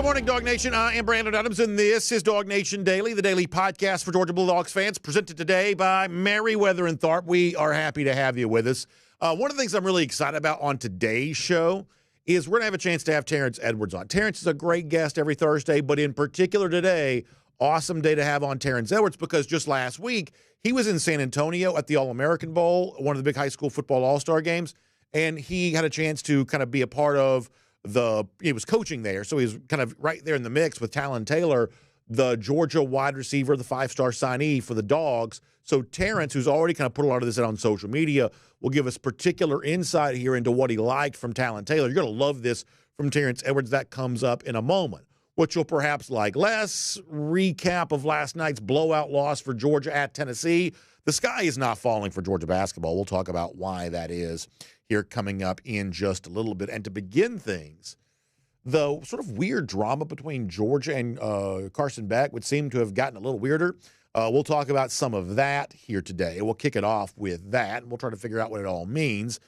Good morning, Dog Nation. I am Brandon Adams, and this is DawgNation Daily, the daily podcast for Georgia Bulldogs fans, presented today by Merriweather and Tharp. We are happy to have you with us. One of the things I'm really excited about on today's show is we're going to have a chance to have Terrence Edwards on. Terrence is a great guest every Thursday, but in particular today, awesome day to have on Terrence Edwards because just last week, he was in San Antonio at the All-American Bowl, one of the big high school football all-star games, and he had a chance to kind of be a part of he was coaching there, so he was kind of right there in the mix with Talyn Taylor, the Georgia wide receiver, the five-star signee for the Dawgs. So Terrence, who's already kind of put a lot of this out on social media, will give us particular insight here into what he liked from Talyn Taylor. You're going to love this from Terrence Edwards. That comes up in a moment. What you'll perhaps like less, recap of last night's blowout loss for Georgia at Tennessee. The sky is not falling for Georgia basketball. We'll talk about why that is here coming up in just a little bit. And to begin things, the sort of weird drama between Georgia and Carson Beck would seem to have gotten a little weirder. We'll talk about some of that here today. We'll kick it off with that, and we'll try to figure out what it all means.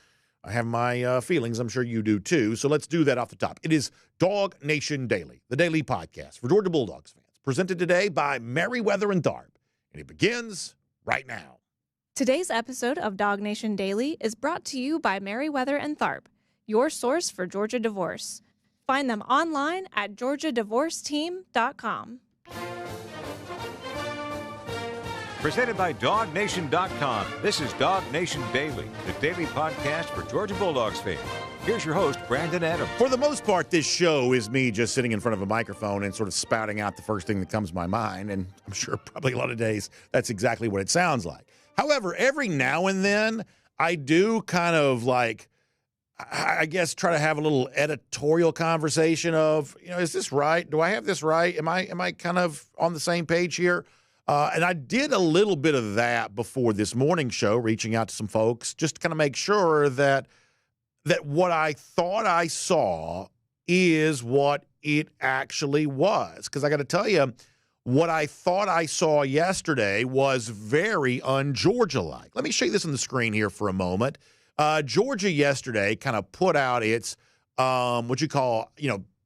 I have my feelings. I'm sure you do too. So let's do that off the top. It is DawgNation Daily, the daily podcast for Georgia Bulldogs fans, presented today by Merriweather and Tharp. And it begins right now. Today's episode of DawgNation Daily is brought to you by Merriweather and Tharp, your source for Georgia divorce. Find them online at georgiadivorceteam.com. Presented by DawgNation.com. This is DawgNation Daily, the daily podcast for Georgia Bulldogs fans. Here's your host, Brandon Adams. For the most part, this show is me just sitting in front of a microphone and sort of spouting out the first thing that comes to my mind, and I'm sure probably a lot of days that's exactly what it sounds like. However, every now and then, I do kind of like, I guess, try to have a little editorial conversation of, is this right? Do I have this right? Am I kind of on the same page here? And I did a little bit of that before this morning show, reaching out to some folks just to kind of make sure that what I thought I saw is what it actually was. Because I got to tell you, what I thought I saw yesterday was very un-Georgia-like. Let me show you this on the screen here for a moment. Georgia yesterday kind of put out its what you call,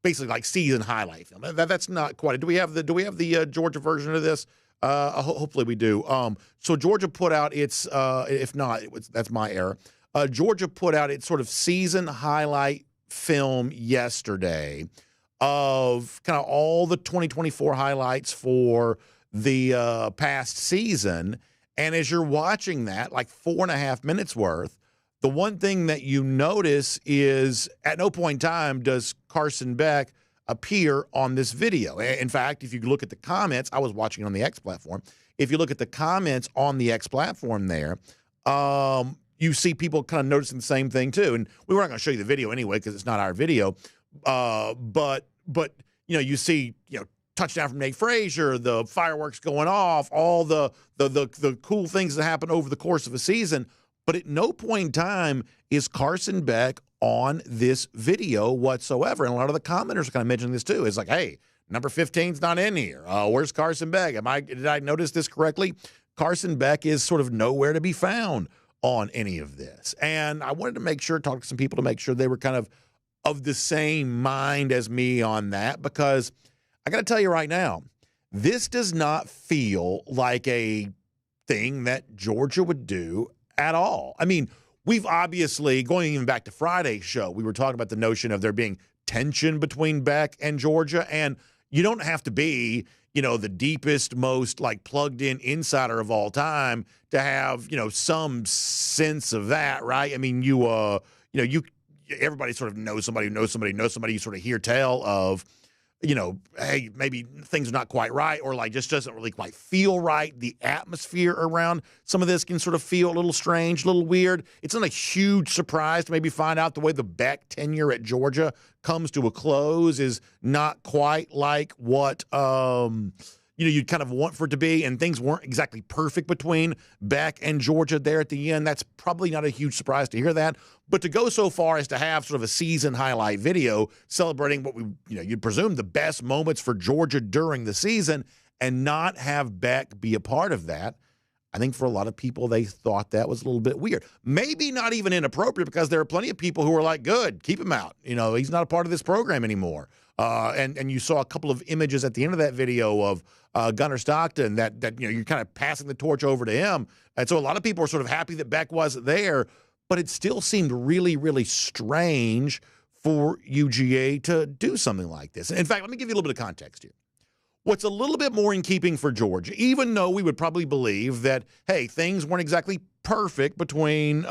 basically like season highlight film. That's not quite it. Do we have the Georgia version of this? Hopefully we do. So Georgia put out its if not, that's my error. Georgia put out its sort of season highlight film yesterday of kind of all the 2024 highlights for the past season. And as you're watching that, like 4.5 minutes worth, the one thing that you notice is at no point in time does Carson Beck appear on this video. In fact, if you look at the comments, I was watching it on the X platform. If you look at the comments on the X platform there, you see people kind of noticing the same thing too. And we were not going to show you the video anyway because it's not our video. But you see, touchdown from Nate Frazier, the fireworks going off, all the cool things that happen over the course of a season. But at no point in time is Carson Beck on this video whatsoever. And a lot of the commenters are kind of mentioning this too. It's like, hey, number 15's not in here. Where's Carson Beck? Did I notice this correctly? Carson Beck is sort of nowhere to be found on any of this. And I wanted to talk to some people to make sure they were kind of the same mind as me on that, because I got to tell you right now, this does not feel like a thing that Georgia would do at all. I mean, we've obviously, going even back to Friday's show, we were talking about the notion of there being tension between Beck and Georgia, and you don't have to be, the deepest, most like plugged in insider of all time to have, some sense of that, right? I mean, everybody sort of knows somebody who knows somebody who knows somebody. You sort of hear tell of, hey, maybe things are not quite right, or like just doesn't really quite feel right. The atmosphere around some of this can sort of feel a little strange, a little weird. It's not a huge surprise to maybe find out the way the Beck tenure at Georgia comes to a close is not quite like what you'd kind of want for it to be, and things weren't exactly perfect between Beck and Georgia there at the end. That's probably not a huge surprise to hear that. But to go so far as to have sort of a season highlight video celebrating what you'd presume the best moments for Georgia during the season and not have Beck be a part of that, I think for a lot of people, they thought that was a little bit weird. Maybe not even inappropriate, because there are plenty of people who are like, good, keep him out. He's not a part of this program anymore. And you saw a couple of images at the end of that video of Gunnar Stockton that you're kind of passing the torch over to him. And so a lot of people are sort of happy that Beck wasn't there, but it still seemed really, really strange for UGA to do something like this. In fact, let me give you a little bit of context here. What's a little bit more in keeping for Georgia, even though we would probably believe that, hey, things weren't exactly perfect between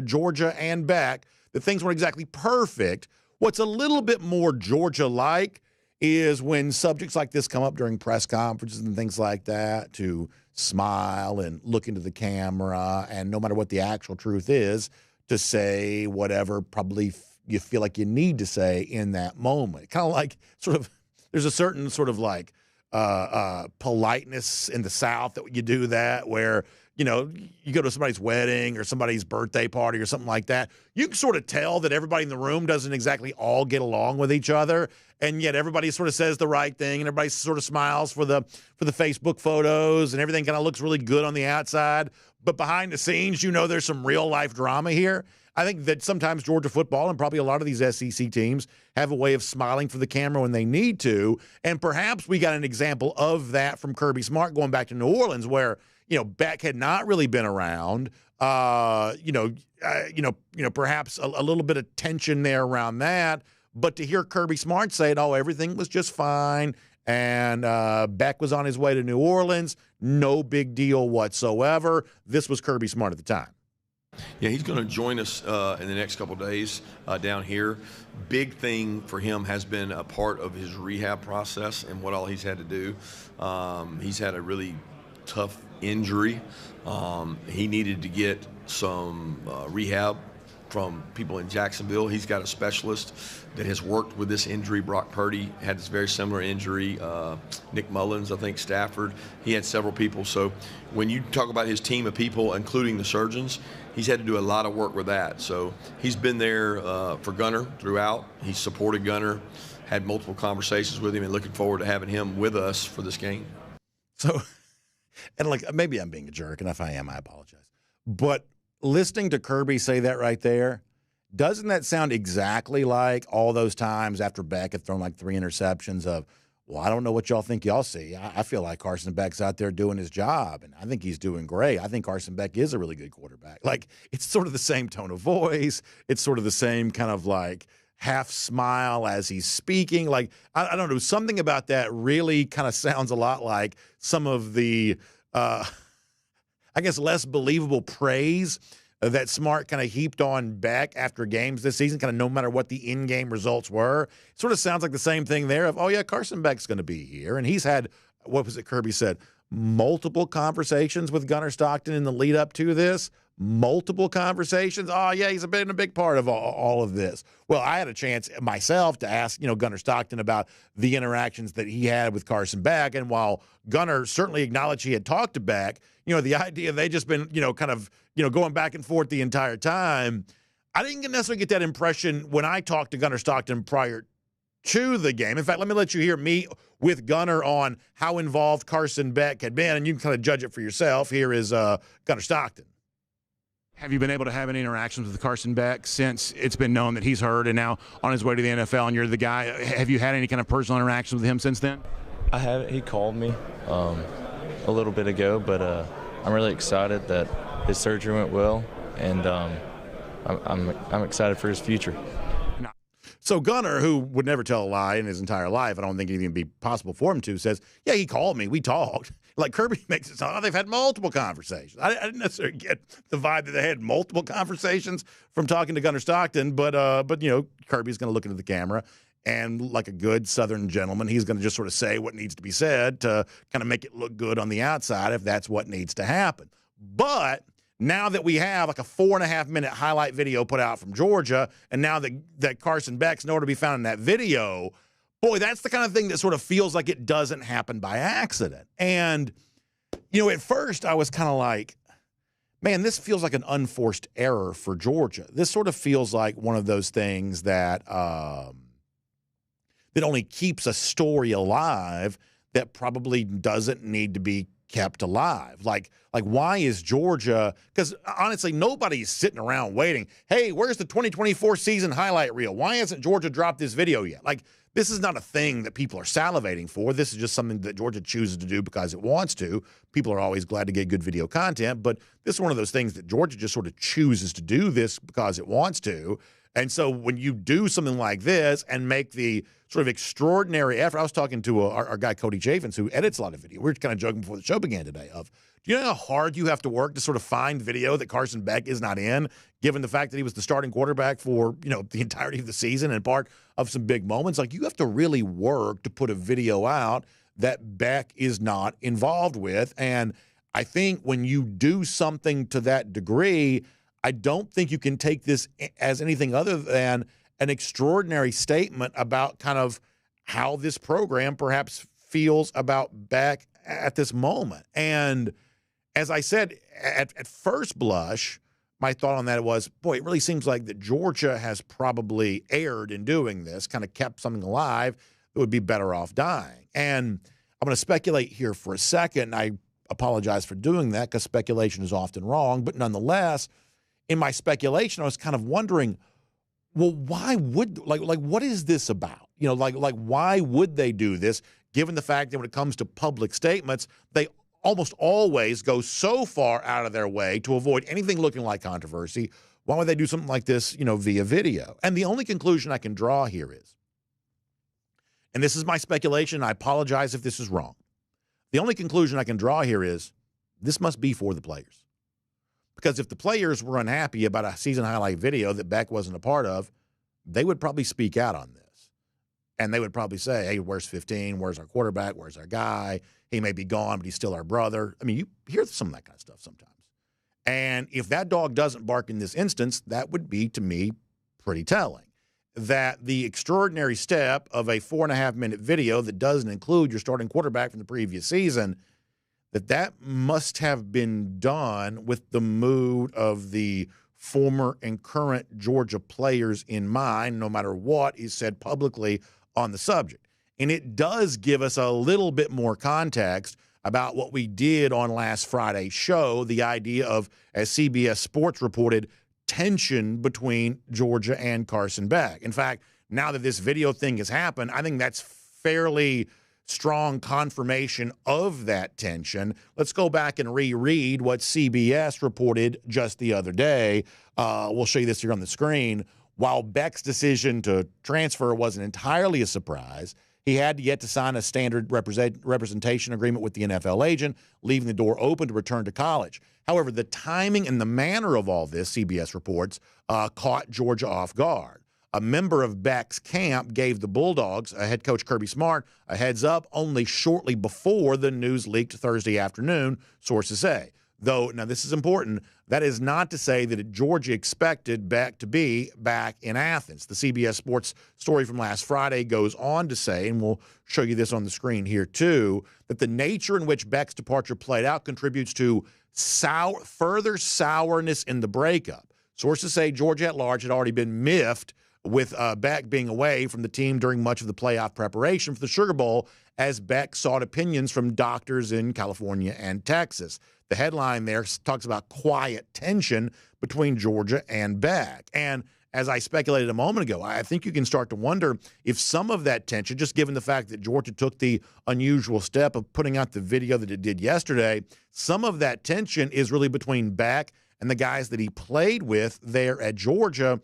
Georgia and Beck, that things weren't exactly perfect. What's a little bit more Georgia-like is when subjects like this come up during press conferences and things like that, to smile and look into the camera, and no matter what the actual truth is, to say whatever probably you feel like you need to say in that moment. Kind of like sort of, there's a certain sort of like politeness in the South that you do that, where, you know, you go to somebody's wedding or somebody's birthday party or something like that. You can sort of tell that everybody in the room doesn't exactly all get along with each other, and yet everybody sort of says the right thing, and everybody sort of smiles for the Facebook photos, and everything kind of looks really good on the outside. But behind the scenes, you know, there's some real life drama here. I think that sometimes Georgia football and probably a lot of these SEC teams have a way of smiling for the camera when they need to. And perhaps we got an example of that from Kirby Smart going back to New Orleans, where, you know, Beck had not really been around. Perhaps a little bit of tension there around that. But to hear Kirby Smart say, "Oh, everything was just fine," and Beck was on his way to New Orleans, no big deal whatsoever. This was Kirby Smart at the time. Yeah, he's going to join us in the next couple of days down here. Big thing for him has been a part of his rehab process and what all he's had to do. He's had a really tough injury. He needed to get some rehab from people in Jacksonville. He's got a specialist that has worked with this injury. Brock Purdy had this very similar injury. Nick Mullins, I think, Stafford. He had several people. So when you talk about his team of people, including the surgeons, he's had to do a lot of work with that. So he's been there for Gunnar throughout. He's supported Gunnar, had multiple conversations with him, and looking forward to having him with us for this game. So, and like, maybe I'm being a jerk, and if I am, I apologize. But listening to Kirby say that right there, doesn't that sound exactly like all those times after Beck had thrown like 3 interceptions of, well, I don't know what y'all think y'all see. I feel like Carson Beck's out there doing his job, and I think he's doing great. I think Carson Beck is a really good quarterback. Like, it's sort of the same tone of voice. It's sort of the same kind of like half smile as he's speaking. Like, I don't know, something about that really kind of sounds a lot like some of the I guess less believable praise that Smart kind of heaped on Beck after games this season, kind of no matter what the in-game results were. It sort of sounds like the same thing there of, oh, yeah, Carson Beck's going to be here. And he's had, what was it Kirby said, multiple conversations with Gunnar Stockton in the lead up to this. Multiple conversations. Oh, yeah, he's been a big part of all of this. Well, I had a chance myself to ask, Gunnar Stockton about the interactions that he had with Carson Beck. And while Gunnar certainly acknowledged he had talked to Beck, the idea they just been, going back and forth the entire time, I didn't necessarily get that impression when I talked to Gunnar Stockton prior to the game. In fact, let me let you hear me with Gunnar on how involved Carson Beck had been, and you can kind of judge it for yourself. Here is Gunnar Stockton. Have you been able to have any interactions with Carson Beck since it's been known that he's hurt and now on his way to the NFL and you're the guy? Have you had any kind of personal interactions with him since then? I haven't. He called me a little bit ago, but I'm really excited that his surgery went well, and I'm excited for his future. So Gunnar, who would never tell a lie in his entire life, I don't think it'd even be possible for him to, says, yeah, he called me. We talked. Like Kirby makes it sound, oh, they've had multiple conversations. I didn't necessarily get the vibe that they had multiple conversations from talking to Gunnar Stockton, but Kirby's going to look into the camera, and like a good Southern gentleman, he's going to just sort of say what needs to be said to kind of make it look good on the outside if that's what needs to happen. But now that we have like a 4.5-minute highlight video put out from Georgia, and now that Carson Beck's nowhere to be found in that video, boy, that's the kind of thing that sort of feels like it doesn't happen by accident. And, at first I was kind of like, man, this feels like an unforced error for Georgia. This sort of feels like one of those things that that only keeps a story alive that probably doesn't need to be kept alive. Like why is Georgia? Because honestly, nobody's sitting around waiting. Hey, where's the 2024 season highlight reel? Why hasn't Georgia dropped this video yet? Like, this is not a thing that people are salivating for. This is just something that Georgia chooses to do because it wants to. People are always glad to get good video content, but this is one of those things that Georgia just sort of chooses to do this because it wants to. And so when you do something like this and make the sort of extraordinary effort, I was talking to our guy Cody Chaffins, who edits a lot of video. We were kind of joking before the show began today of, do you know how hard you have to work to sort of find video that Carson Beck is not in, given the fact that he was the starting quarterback for, the entirety of the season and part of some big moments? Like, you have to really work to put a video out that Beck is not involved with. And I think when you do something to that degree, I don't think you can take this as anything other than an extraordinary statement about kind of how this program perhaps feels about Beck at this moment. And as I said, at first blush, my thought on that was, boy, it really seems like that Georgia has probably erred in doing this, kind of kept something alive that would be better off dying. And I'm going to speculate here for a second. I apologize for doing that because speculation is often wrong. But nonetheless, in my speculation, I was kind of wondering, well, why would, like what is this about? Why would they do this, given the fact that when it comes to public statements, they almost always go so far out of their way to avoid anything looking like controversy. Why would they do something like this, via video? And the only conclusion I can draw here is, and this is my speculation, I apologize if this is wrong. The only conclusion I can draw here is this must be for the players. Because if the players were unhappy about a season highlight video that Beck wasn't a part of, they would probably speak out on this. And they would probably say, hey, where's 15? Where's our quarterback? Where's our guy? He may be gone, but he's still our brother. I mean, you hear some of that kind of stuff sometimes. And if that dog doesn't bark in this instance, that would be, to me, pretty telling. That the extraordinary step of a 4.5-minute video that doesn't include your starting quarterback from the previous season, that must have been done with the mood of the former and current Georgia players in mind, no matter what is said publicly on the subject. And it does give us a little bit more context about what we did on last Friday's show, the idea of, as CBS Sports reported, tension between Georgia and Carson Beck. In fact, now that this video thing has happened, I think that's fairly strong confirmation of that tension. Let's go back and reread what CBS reported just the other day. We'll show you this here on the screen. While Beck's decision to transfer wasn't entirely a surprise, he had yet to sign a standard representation agreement with the NFL agent, leaving the door open to return to college. However, the timing and the manner of all this, CBS reports, caught Georgia off guard. A member of Beck's camp gave the Bulldogs, head coach Kirby Smart, a heads up only shortly before the news leaked Thursday afternoon, sources say. Though, now this is important, that is not to say that Georgia expected Beck to be back in Athens. The CBS Sports story from last Friday goes on to say, and we'll show you this on the screen here too, that the nature in which Beck's departure played out contributes to further sourness in the breakup. Sources say Georgia at large had already been miffed with Beck being away from the team during much of the playoff preparation for the Sugar Bowl, as Beck sought opinions from doctors in California and Texas. The headline there talks about quiet tension between Georgia and Beck. And as I speculated a moment ago, I think you can start to wonder if some of that tension, just given the fact that Georgia took the unusual step of putting out the video that it did yesterday, some of that tension is really between Beck and the guys that he played with there at Georgia,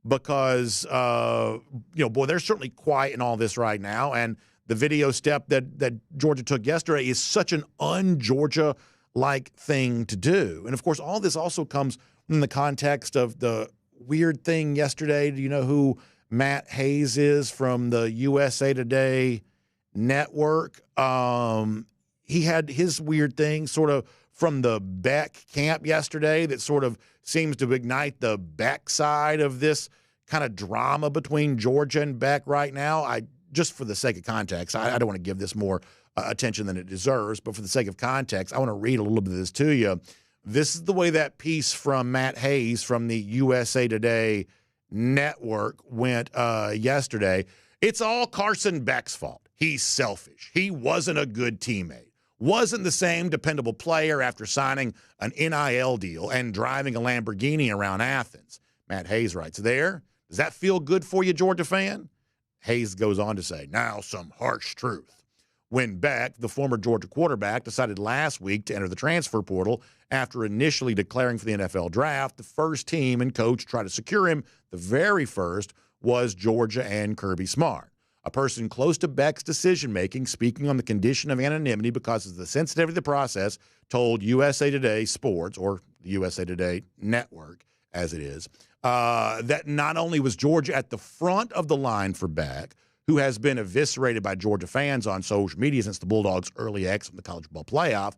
because, boy, they're certainly quiet in all this right now. And the video step that Georgia took yesterday is such an un-Georgia-like thing to do. And, of course, all this also comes in the context of the weird thing yesterday. Do you know who Matt Hayes is from the USA Today network? He had his weird thing sort of from the Beck camp yesterday that sort of seems to ignite the Beck side of this kind of drama between Georgia and Beck right now. Just for the sake of context, I don't want to give this more attention than it deserves, but for the sake of context, I want to read a little bit of this to you. This is the way that piece from Matt Hayes from the USA Today network went yesterday. It's all Carson Beck's fault. He's selfish. He wasn't a good teammate. wasn't the same dependable player after signing an NIL deal and driving a Lamborghini around Athens. Matt Hayes writes, there, does that feel good for you, Georgia fan? Hayes goes on to say, now some harsh truth. When Beck, the former Georgia quarterback, decided last week to enter the transfer portal after initially declaring for the NFL draft, the first team and coach to try to secure him, the very first, was Georgia and Kirby Smart. A person close to Beck's decision-making, speaking on the condition of anonymity because of the sensitivity of the process, told USA Today Sports, or the USA Today Network, as it is, that not only was Georgia at the front of the line for Beck, who has been eviscerated by Georgia fans on social media since the Bulldogs' early exit from the college football playoff,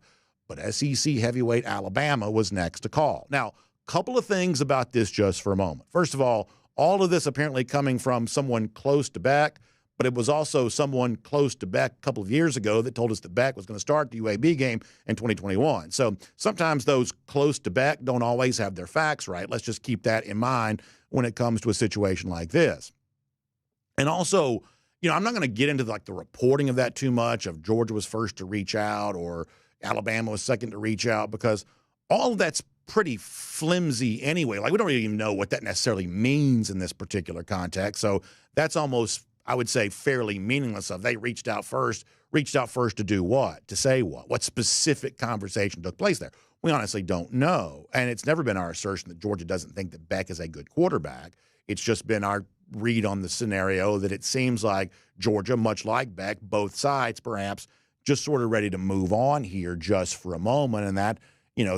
but SEC heavyweight Alabama was next to call. Now, a couple of things about this just for a moment. First of all of this apparently coming from someone close to Beck, but it was also someone close to Beck a couple of years ago that told us that Beck was going to start the UAB game in 2021. So sometimes those close to Beck don't always have their facts right. Let's just keep that in mind when it comes to a situation like this. And also, I'm not going to get into the reporting of that too much, of Georgia was first to reach out or Alabama was second to reach out, because all of that's pretty flimsy anyway. We don't really even know what that necessarily means in this particular context. So that's almost, I would say, fairly meaningless. Of they reached out first to do what? To say what? What specific conversation took place there? We honestly don't know. And it's never been our assertion that Georgia doesn't think that Beck is a good quarterback. It's just been our read on the scenario that it seems like Georgia, much like Beck, both sides perhaps, just sort of ready to move on here just for a moment. And that,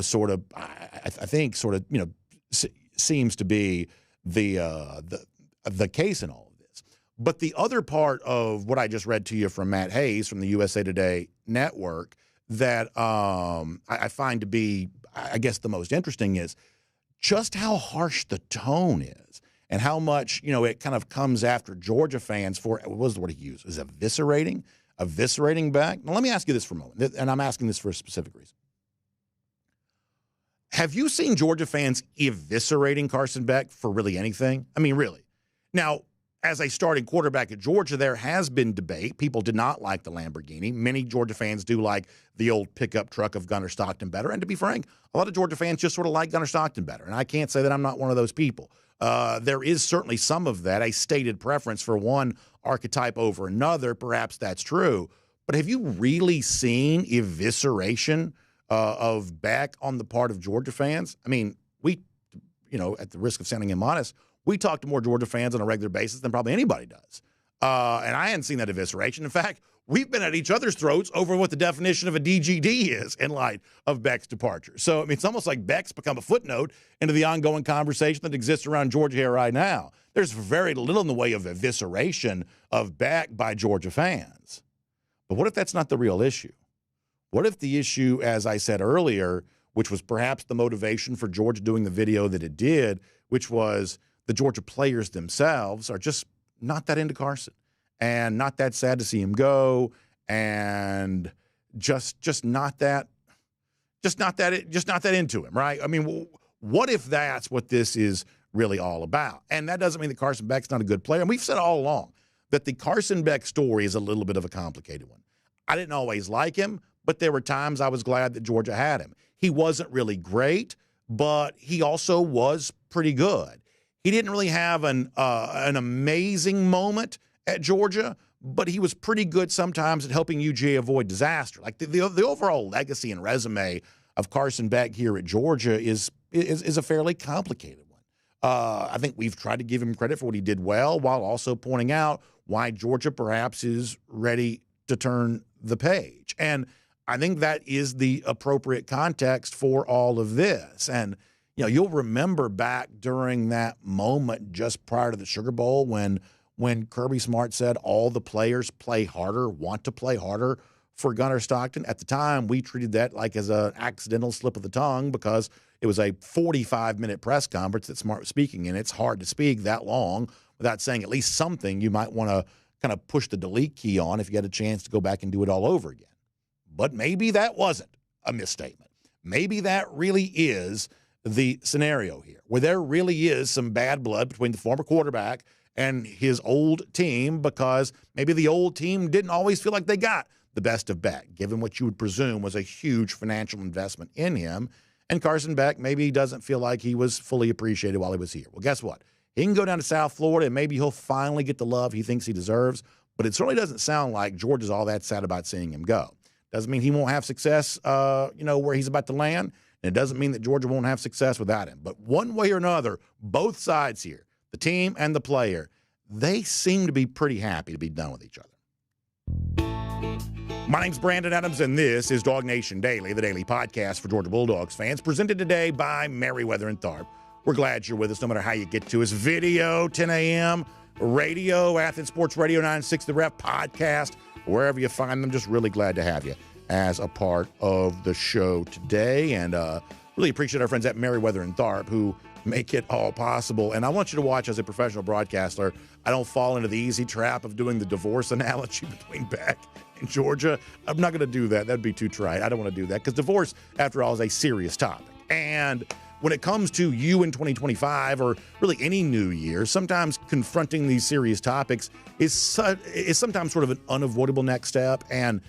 sort of, I think sort of, seems to be the case in all of this. But the other part of what I just read to you from Matt Hayes from the USA Today Network that I find to be, I guess, the most interesting is just how harsh the tone is and how much, it kind of comes after Georgia fans for, what was the word he used? Is eviscerating Beck? Now, let me ask you this for a moment, and I'm asking this for a specific reason. Have you seen Georgia fans eviscerating Carson Beck for really anything? I mean, really. Now, as a starting quarterback at Georgia, there has been debate. People did not like the Lamborghini. Many Georgia fans do like the old pickup truck of Gunnar Stockton better. And to be frank, a lot of Georgia fans just sort of like Gunnar Stockton better. And I can't say that I'm not one of those people. There is certainly some of that, a stated preference for one archetype over another. Perhaps that's true. But have you really seen evisceration of Beck on the part of Georgia fans? I mean, we, at the risk of sounding immodest, we talk to more Georgia fans on a regular basis than probably anybody does. And I hadn't seen that evisceration. In fact, we've been at each other's throats over what the definition of a DGD is in light of Beck's departure. So, it's almost like Beck's become a footnote into the ongoing conversation that exists around Georgia here right now. There's very little in the way of evisceration of Beck by Georgia fans. But what if that's not the real issue? What if the issue, as I said earlier, which was perhaps the motivation for Georgia doing the video that it did, which was the Georgia players themselves are just not that into Carson and not that sad to see him go, and just not that into him, right? I mean, what if that's what this is really all about? And that doesn't mean that Carson Beck's not a good player. And we've said all along that the Carson Beck story is a little bit of a complicated one. I didn't always like him, but there were times I was glad that Georgia had him. He wasn't really great, but he also was pretty good. He didn't really have an amazing moment at Georgia, but he was pretty good sometimes at helping UGA avoid disaster. Like the overall legacy and resume of Carson Beck here at Georgia is a fairly complicated one. I think we've tried to give him credit for what he did well, while also pointing out why Georgia perhaps is ready to turn the page. And I think that is the appropriate context for all of this. And you'll remember back during that moment just prior to the Sugar Bowl when Kirby Smart said all the players want to play harder for Gunnar Stockton. At the time, we treated that like as an accidental slip of the tongue because it was a 45-minute press conference that Smart was speaking in. It's hard to speak that long without saying at least something you might want to kind of push the delete key on if you had a chance to go back and do it all over again. But maybe that wasn't a misstatement. Maybe that really is the scenario here, where there really is some bad blood between the former quarterback and his old team, because maybe the old team didn't always feel like they got the best of Beck, given what you would presume was a huge financial investment in him. And Carson Beck, maybe he doesn't feel like he was fully appreciated while he was here. Well, guess what? He can go down to South Florida, and maybe he'll finally get the love he thinks he deserves. But it certainly doesn't sound like Georgia's all that sad about seeing him go. Doesn't mean he won't have success, where he's about to land. And it doesn't mean that Georgia won't have success without him. But one way or another, both sides here, the team and the player, they seem to be pretty happy to be done with each other. My name's Brandon Adams, and this is DawgNation Daily, the daily podcast for Georgia Bulldogs fans, presented today by Merriweather and Tharp. We're glad you're with us, no matter how you get to us. Video, 10 a.m., radio, Athens Sports Radio 96, The Ref, podcast, wherever you find them. Just really glad to have you as a part of the show today. And really appreciate our friends at Merriweather and Tharp who make it all possible. And I want you to watch, as a professional broadcaster, I don't fall into the easy trap of doing the divorce analogy between Beck and Georgia. I'm not going to do that. That'd be too trite. I don't want to do that because divorce, after all, is a serious topic. And when it comes to you in 2025 or really any new year, sometimes confronting these serious topics is sometimes sort of an unavoidable next step. And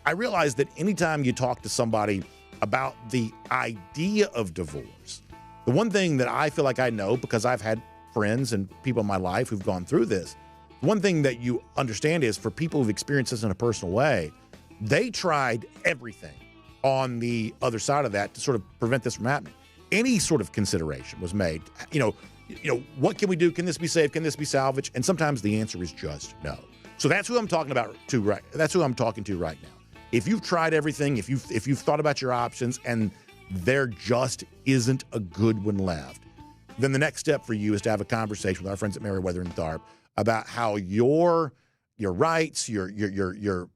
I realize that anytime you talk to somebody about the idea of divorce, the one thing that I feel like I know, because I've had friends and people in my life who've gone through this, one thing that you understand is for people who've experienced this in a personal way, they tried everything on the other side of that to sort of prevent this from happening. Any sort of consideration was made. What can we do? Can this be saved? Can this be salvaged? And sometimes the answer is just no. So that's who I'm talking about to right. That's who I'm talking to right now. If you've tried everything, if you've thought about your options and there just isn't a good one left, then the next step for you is to have a conversation with our friends at Merriweather and Tharp about how your rights, your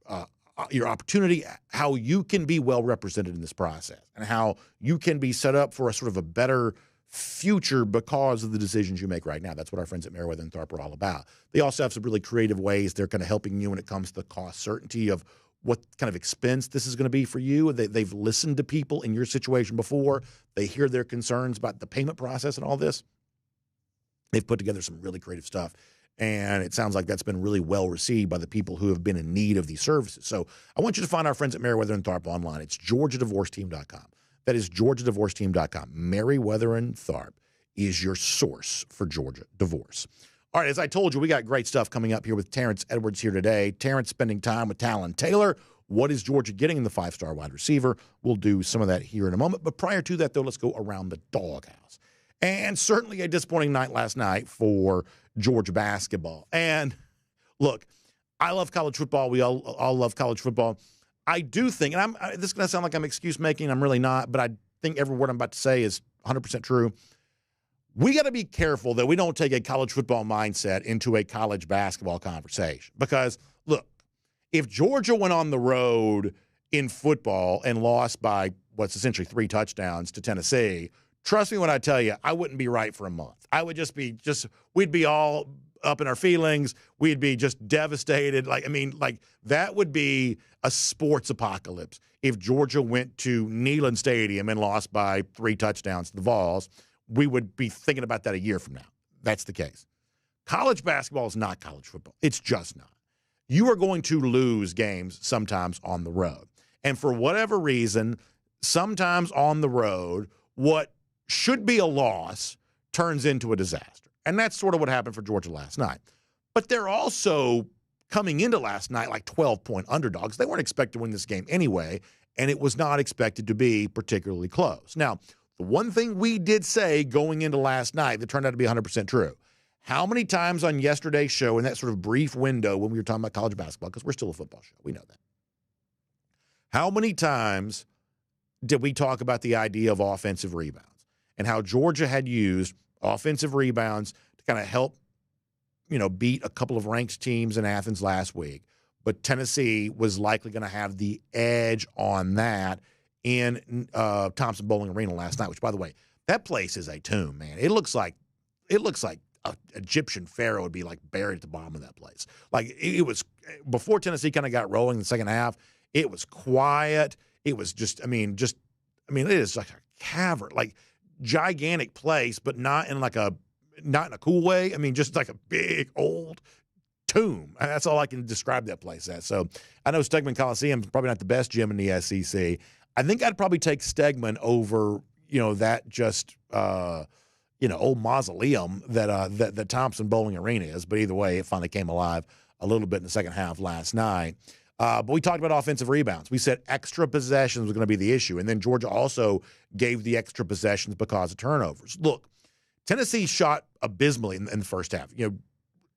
opportunity, how you can be well represented in this process, and how you can be set up for a sort of a better future because of the decisions you make right now. That's what our friends at Merriweather and Tharp are all about. They also have some really creative ways they're kind of helping you when it comes to the cost certainty of what kind of expense this is going to be for you. They've listened to people in your situation before. They hear their concerns about the payment process and all this. They've put together some really creative stuff, and it sounds like that's been really well received by the people who have been in need of these services. So I want you to find our friends at Merriweather and Tharp online. It's GeorgiaDivorceTeam.com. That is GeorgiaDivorceTeam.com. Merriweather and Tharp is your source for Georgia divorce. All right, as I told you, we got great stuff coming up here with Terrence Edwards here today. Terrence spending time with Talyn Taylor. What is Georgia getting in the five-star wide receiver? We'll do some of that here in a moment. But prior to that, though, let's go around the doghouse. And certainly a disappointing night last night for Georgia basketball. And look, I love college football. We all love college football. I do think, and this is going to sound like I'm excuse-making. I'm really not, but I think every word I'm about to say is 100% true. We got to be careful that we don't take a college football mindset into a college basketball conversation. Because, look, if Georgia went on the road in football and lost by what's essentially 3 touchdowns to Tennessee, trust me when I tell you, I wouldn't be right for a month. I would we'd be all up in our feelings. We'd be just devastated. That would be a sports apocalypse if Georgia went to Neyland Stadium and lost by 3 touchdowns to the Vols. We would be thinking about that a year from now. That's the case. College basketball is not college football. It's just not. You are going to lose games sometimes on the road. And for whatever reason, sometimes on the road, what should be a loss turns into a disaster. And that's sort of what happened for Georgia last night. But they're also coming into last night like 12-point underdogs. They weren't expected to win this game anyway, and it was not expected to be particularly close. Now, the one thing we did say going into last night that turned out to be 100% true, how many times on yesterday's show in that sort of brief window when we were talking about college basketball, because we're still a football show, we know that, how many times did we talk about the idea of offensive rebounds and how Georgia had used offensive rebounds to kind of help, beat a couple of ranked teams in Athens last week, but Tennessee was likely going to have the edge on that in Thompson Bowling Arena last night, which, by the way, that place is a tomb, man. It looks like an Egyptian pharaoh would be like buried at the bottom of that place. Like it was before Tennessee kind of got rolling in the second half. It was quiet. It was it is like a cavern, like gigantic place, but not in a cool way. Just like a big old tomb. And that's all I can describe that place as. So I know Stegeman Coliseum is probably not the best gym in the SEC. I think I'd probably take Stegeman over, that just old mausoleum that Thompson Bowling Arena is. But either way, it finally came alive a little bit in the second half last night. But we talked about offensive rebounds. We said extra possessions was going to be the issue. And then Georgia also gave the extra possessions because of turnovers. Look, Tennessee shot abysmally in the first half.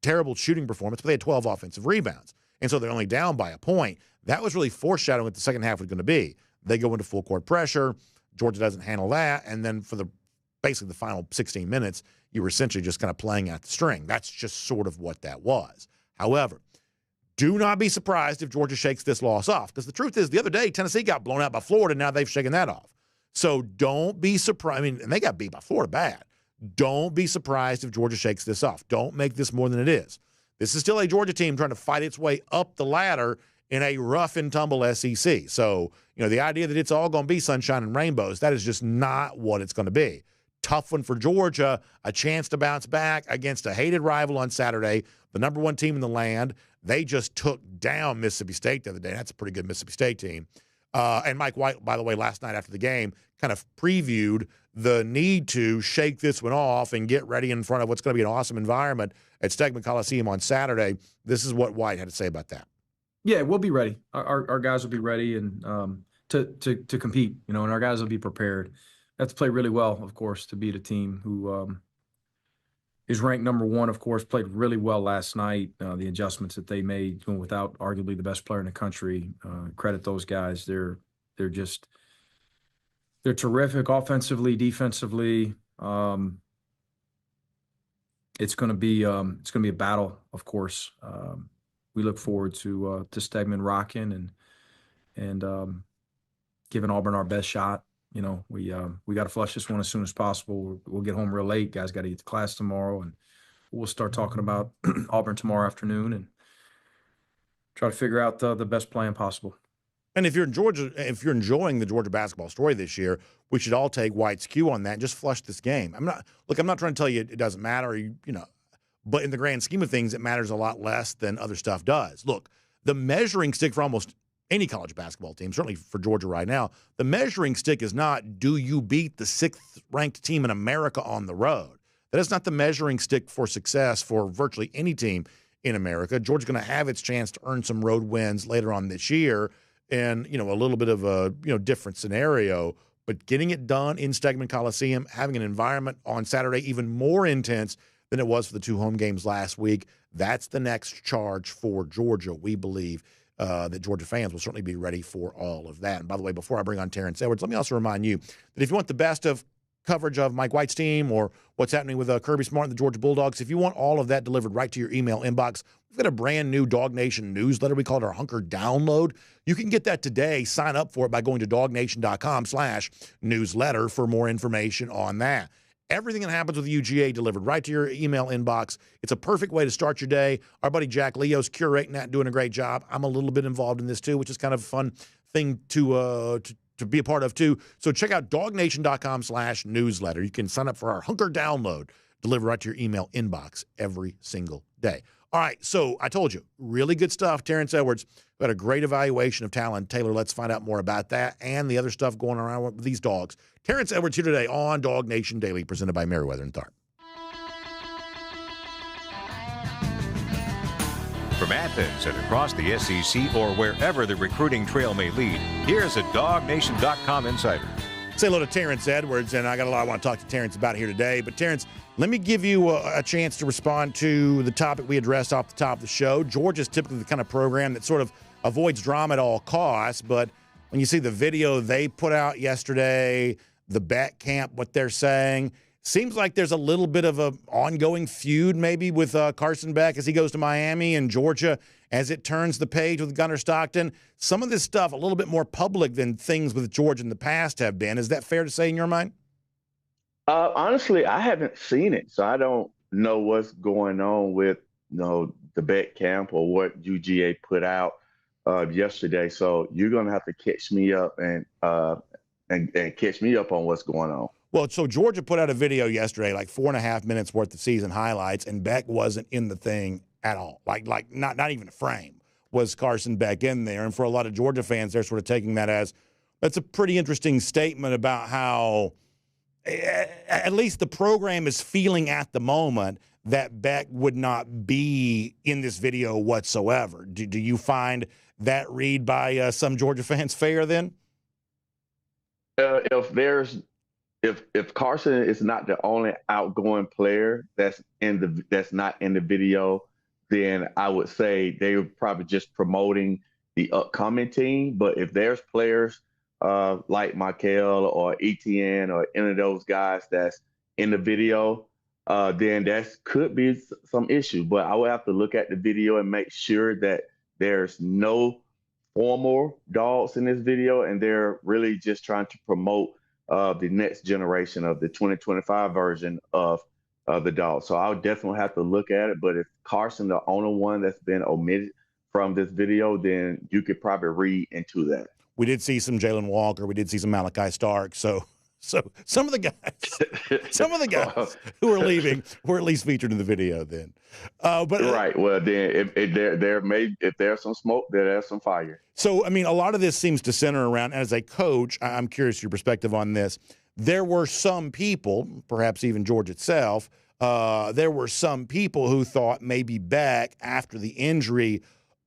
Terrible shooting performance, but they had 12 offensive rebounds. And so they're only down by a point. That was really foreshadowing what the second half was going to be. They go into full court pressure. Georgia doesn't handle that. And then for basically the final 16 minutes, you were essentially just kind of playing out the string. That's just sort of what that was. However, do not be surprised if Georgia shakes this loss off, because the truth is the other day Tennessee got blown out by Florida, and now they've shaken that off. So don't be surprised. And they got beat by Florida bad. Don't be surprised if Georgia shakes this off. Don't make this more than it is. This is still a Georgia team trying to fight its way up the ladder in a rough and tumble SEC. So, the idea that it's all going to be sunshine and rainbows, that is just not what it's going to be. Tough one for Georgia, a chance to bounce back against a hated rival on Saturday, the number one team in the land. They just took down Mississippi State the other day. That's a pretty good Mississippi State team. And Mike White, by the way, last night after the game, kind of previewed the need to shake this one off and get ready in front of what's going to be an awesome environment at Stegeman Coliseum on Saturday. This is what White had to say about that. Yeah, we'll be ready. Our guys will be ready and to compete, and our guys will be prepared. They have to play really well, of course, to beat a team who is ranked number one, of course, played really well last night. The adjustments that they made without arguably the best player in the country, credit those guys. They're terrific offensively, defensively. It's going to be a battle, of course. We look forward to Stegeman rocking and giving Auburn our best shot. We got to flush this one as soon as possible. We'll get home real late. Guys got to get to class tomorrow, and we'll start talking about Auburn tomorrow afternoon and try to figure out the best plan possible. And if you're enjoying the Georgia basketball story this year, we should all take White's cue on that and just flush this game. I'm not trying to tell you it doesn't matter, but in the grand scheme of things, it matters a lot less than other stuff does. Look, the measuring stick for almost any college basketball team, certainly for Georgia right now, the measuring stick is not, do you beat the 6th-ranked team in America on the road? That is not the measuring stick for success for virtually any team in America. Georgia's going to have its chance to earn some road wins later on this year in, a little bit of a, different scenario. But getting it done in Stegeman Coliseum, having an environment on Saturday even more intense than it was for the 2 home games last week, that's the next charge for Georgia, we believe. That Georgia fans will certainly be ready for all of that. And by the way, before I bring on Terrence Edwards, let me also remind you that if you want the best of coverage of Mike White's team or what's happening with Kirby Smart and the Georgia Bulldogs, if you want all of that delivered right to your email inbox, we've got a brand new DawgNation newsletter. We call it our Hunker Download. You can get that today. Sign up for it by going to DawgNation.com/newsletter for more information on that. Everything that happens with the UGA delivered right to your email inbox. It's a perfect way to start your day. Our buddy Jack Leo's curating that, doing a great job. I'm a little bit involved in this too, which is kind of a fun thing to be a part of too. So check out DawgNation.com/newsletter. You can sign up for our Hunker Download, delivered right to your email inbox every single day. All right, so I told you, really good stuff. Terrence Edwards got a great evaluation of Talyn Taylor. Let's find out more about that and the other stuff going around with these dogs. Terrence Edwards here today on DawgNation Daily, presented by Merriweather and Tharp. From Athens and across the SEC or wherever the recruiting trail may lead, here's a DawgNation.com insider. Say hello to Terrence Edwards, and I got a lot I want to talk to Terrence about here today. But Terrence, let me give you a chance to respond to the topic we addressed off the top of the show. Georgia's typically the kind of program that sort of avoids drama at all costs, but when you see the video they put out yesterday, the Beck camp, what they're saying, seems like there's a little bit of an ongoing feud maybe with Carson Beck as he goes to Miami, and Georgia as it turns the page with Gunnar Stockton. Some of this stuff a little bit more public than things with Georgia in the past have been. Is that fair to say in your mind? Honestly, I haven't seen it, so I don't know what's going on with the Beck camp or what UGA put out yesterday. So you're going to have to catch me up and catch me up on what's going on. Well, so Georgia put out a video yesterday, like 4.5 minutes worth of season highlights, and Beck wasn't in the thing at all. Like not even a frame was Carson Beck in there. And for a lot of Georgia fans, they're sort of taking that as that's a pretty interesting statement about how at least the program is feeling at the moment that Beck would not be in this video whatsoever. Do you find that read by some Georgia fans fair then? If Carson is not the only outgoing player that's not in the video, then I would say they were probably just promoting the upcoming team. But if there's players like Michael or Etienne or any of those guys that's in the video, then that could be some issue. But I would have to look at the video and make sure that there's no former Dogs in this video, and they're really just trying to promote the next generation of the 2025 version of the Dogs. So I would definitely have to look at it. But if Carson, the only one that's been omitted from this video, then you could probably read into that. We did see some Jalen Walker. We did see some Malachi Stark. So some of the guys who are leaving were at least featured in the video then. But right. Well, then if there's some smoke, there's some fire. So, I mean, a lot of this seems to center around, as a coach, I'm curious your perspective on this. There were some people, perhaps even George itself, there were some people who thought maybe Beck, after the injury,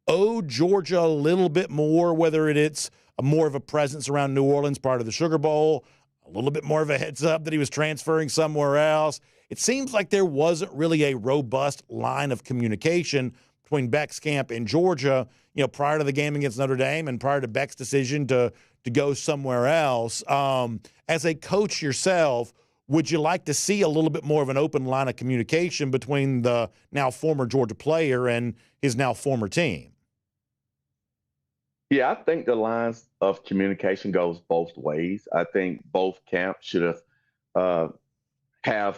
owed Georgia a little bit more, whether it's more of a presence around New Orleans part of the Sugar Bowl, a little bit more of a heads up that he was transferring somewhere else. It seems like there wasn't really a robust line of communication between Beck's camp and Georgia, prior to the game against Notre Dame and prior to Beck's decision to go somewhere else. As a coach yourself, would you like to see a little bit more of an open line of communication between the now former Georgia player and his now former team? Yeah, I think the lines of communication goes both ways. I think both camps should have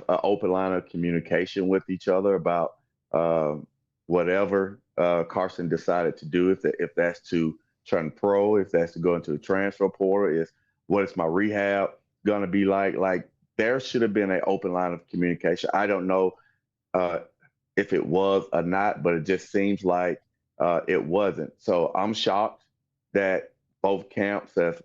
an open line of communication with each other about whatever Carson decided to do. If that's to turn pro, if that's to go into the transfer portal, what is my rehab going to be like? Like, there should have been an open line of communication. I don't know if it was or not, but it just seems like it wasn't. So I'm shocked that both camps have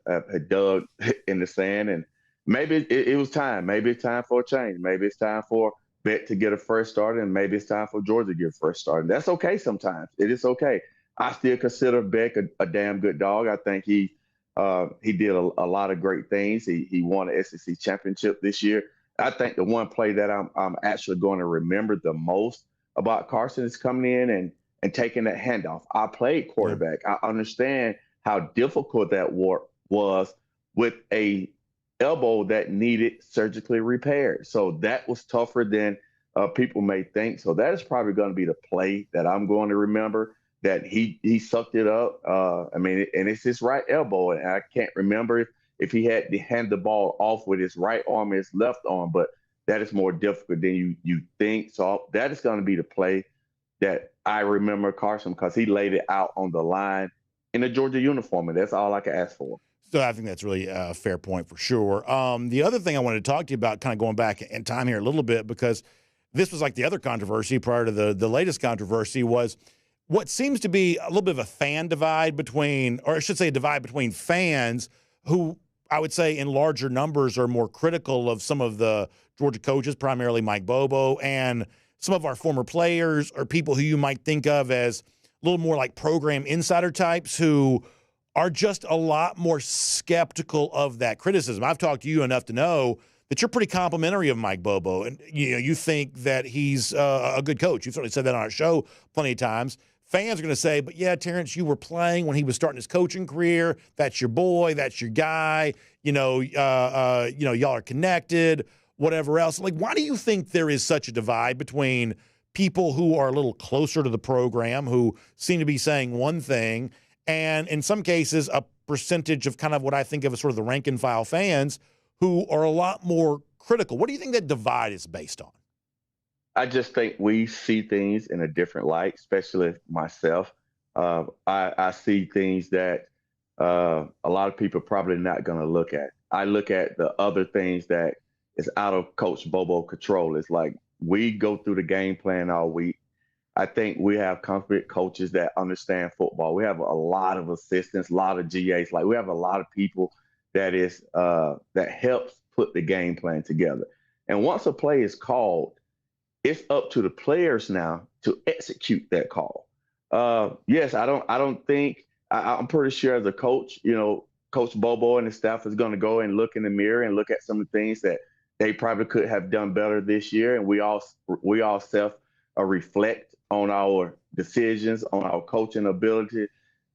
dug in the sand, and maybe it was time. Maybe it's time for a change. Maybe it's time for Beck to get a fresh start, and maybe it's time for Georgia to get a fresh start. And that's okay sometimes. It is okay. I still consider Beck a damn good dog. I think he did a lot of great things. He won an SEC championship this year. I think the one play that I'm actually going to remember the most about Carson is coming in and taking that handoff. I played quarterback. I understand how difficult that was with a elbow that needed surgically repaired. So that was tougher than people may think. So that is probably going to be the play that I'm going to remember, that he sucked it up. And it's his right elbow, and I can't remember if he had to hand the ball off with his right arm or his left arm, but that is more difficult than you think. So that is going to be the play that I remember Carson, because he laid it out on the line in a Georgia uniform, and that's all I can ask for. So I think that's really a fair point for sure. The other thing I wanted to talk to you about, kind of going back in time here a little bit, because this was like the other controversy prior to the latest controversy, was what seems to be a little bit of a fan divide between, or I should say a divide between fans who I would say in larger numbers are more critical of some of the Georgia coaches, primarily Mike Bobo, and some of our former players, or people who you might think of as a little more like program insider types who are just a lot more skeptical of that criticism. I've talked to you enough to know that you're pretty complimentary of Mike Bobo, and you think that he's a good coach. You've certainly said that on our show plenty of times. Fans are going to say, but yeah, Terrence, you were playing when he was starting his coaching career. That's your boy. That's your guy. Y'all are connected, whatever else. Like, why do you think there is such a divide between people who are a little closer to the program, who seem to be saying one thing, and in some cases, a percentage of kind of what I think of as sort of the rank and file fans who are a lot more critical? What do you think that divide is based on? I just think we see things in a different light, especially myself. I see things that a lot of people are probably not going to look at. I look at the other things that is out of Coach Bobo control. It's like we go through the game plan all week. I think we have competent coaches that understand football. We have a lot of assistants, a lot of GAs. Like we have a lot of people that helps put the game plan together. And once a play is called, it's up to the players now to execute that call. Yes, I'm pretty sure as a coach, Coach Bobo and the staff is going to go and look in the mirror and look at some of the things that they probably could have done better this year. And we all self reflect on our decisions, on our coaching ability.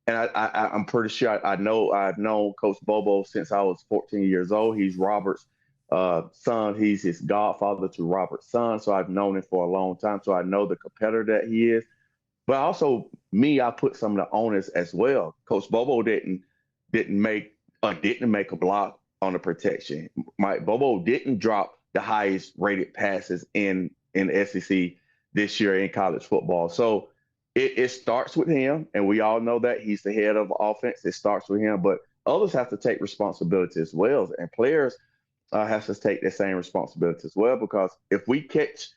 And I'm pretty sure I've known Coach Bobo since I was 14 years old. He's Robert's son. He's his godfather to Robert's son. So I've known him for a long time. So I know the competitor that he is. But also I put some of the onus as well. Coach Bobo didn't make a block on the protection. Mike Bobo didn't drop the highest rated passes in the SEC this year in college football. So it starts with him, and we all know that he's the head of offense. It starts with him, but others have to take responsibility as well, and players have to take the same responsibility as well, because if we catch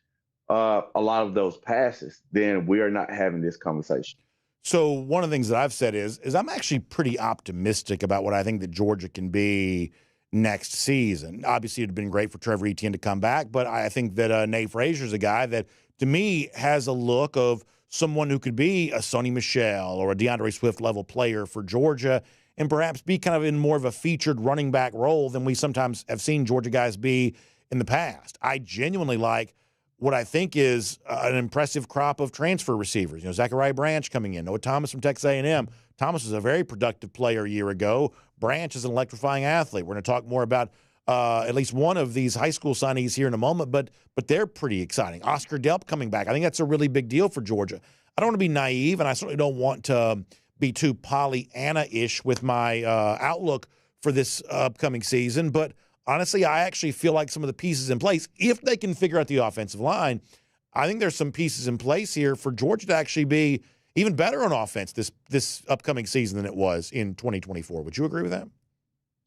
a lot of those passes, then we are not having this conversation. So one of the things that I've said is I'm actually pretty optimistic about what I think that Georgia can be next season. Obviously, it would have been great for Trevor Etienne to come back, but I think that Nate Frazier's a guy that, to me, has a look of someone who could be a Sony Michel or a DeAndre Swift level player for Georgia, and perhaps be kind of in more of a featured running back role than we sometimes have seen Georgia guys be in the past. I genuinely like what I think is an impressive crop of transfer receivers. Zachariah Branch coming in, Noah Thomas from Texas A&M. Thomas was a very productive player a year ago. Branch is an electrifying athlete. We're going to talk more about at least one of these high school signees here in a moment, but they're pretty exciting. Oscar Delp coming back. I think that's a really big deal for Georgia. I don't want to be naive, and I certainly don't want to be too Pollyanna-ish with my outlook for this upcoming season, but honestly, I actually feel like some of the pieces in place, if they can figure out the offensive line, I think there's some pieces in place here for Georgia to actually be even better on offense this upcoming season than it was in 2024. Would you agree with that?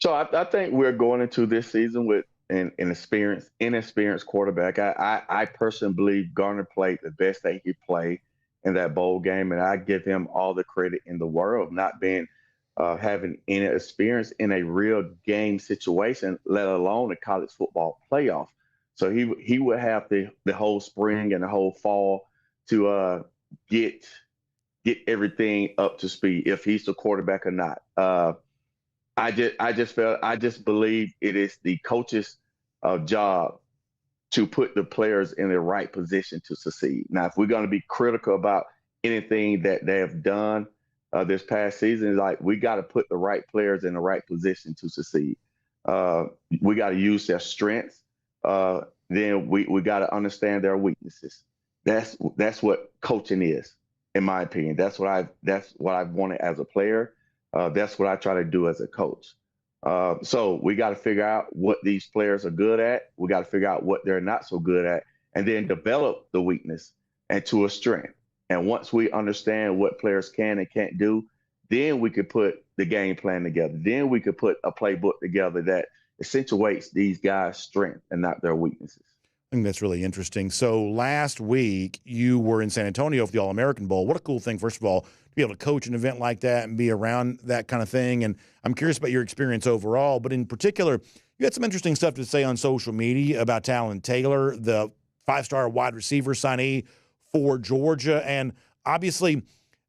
So I think we're going into this season with an inexperienced quarterback. I personally believe Garner played the best that he played in that bowl game, and I give him all the credit in the world, not being having any experience in a real game situation, let alone a college football playoff. So he would have the whole spring and the whole fall to get everything up to speed, if he's the quarterback or not. I just believe it is the coach's job to put the players in the right position to succeed. Now, if we're going to be critical about anything that they have done this past season, like, we got to put the right players in the right position to succeed. We got to use their strengths. Then we got to understand their weaknesses. That's what coaching is, in my opinion. That's what I've wanted as a player. That's what I try to do as a coach. So we got to figure out what these players are good at. We got to figure out what they're not so good at, and then develop the weakness into a strength. And once we understand what players can and can't do, then we could put the game plan together. Then we could put a playbook together that accentuates these guys' strength and not their weaknesses. I think that's really interesting. So last week, you were in San Antonio for the All-American Bowl. What a cool thing, first of all, to be able to coach an event like that and be around that kind of thing. And I'm curious about your experience overall. But in particular, you had some interesting stuff to say on social media about Talyn Taylor, the 5-star wide receiver signee for Georgia. And obviously,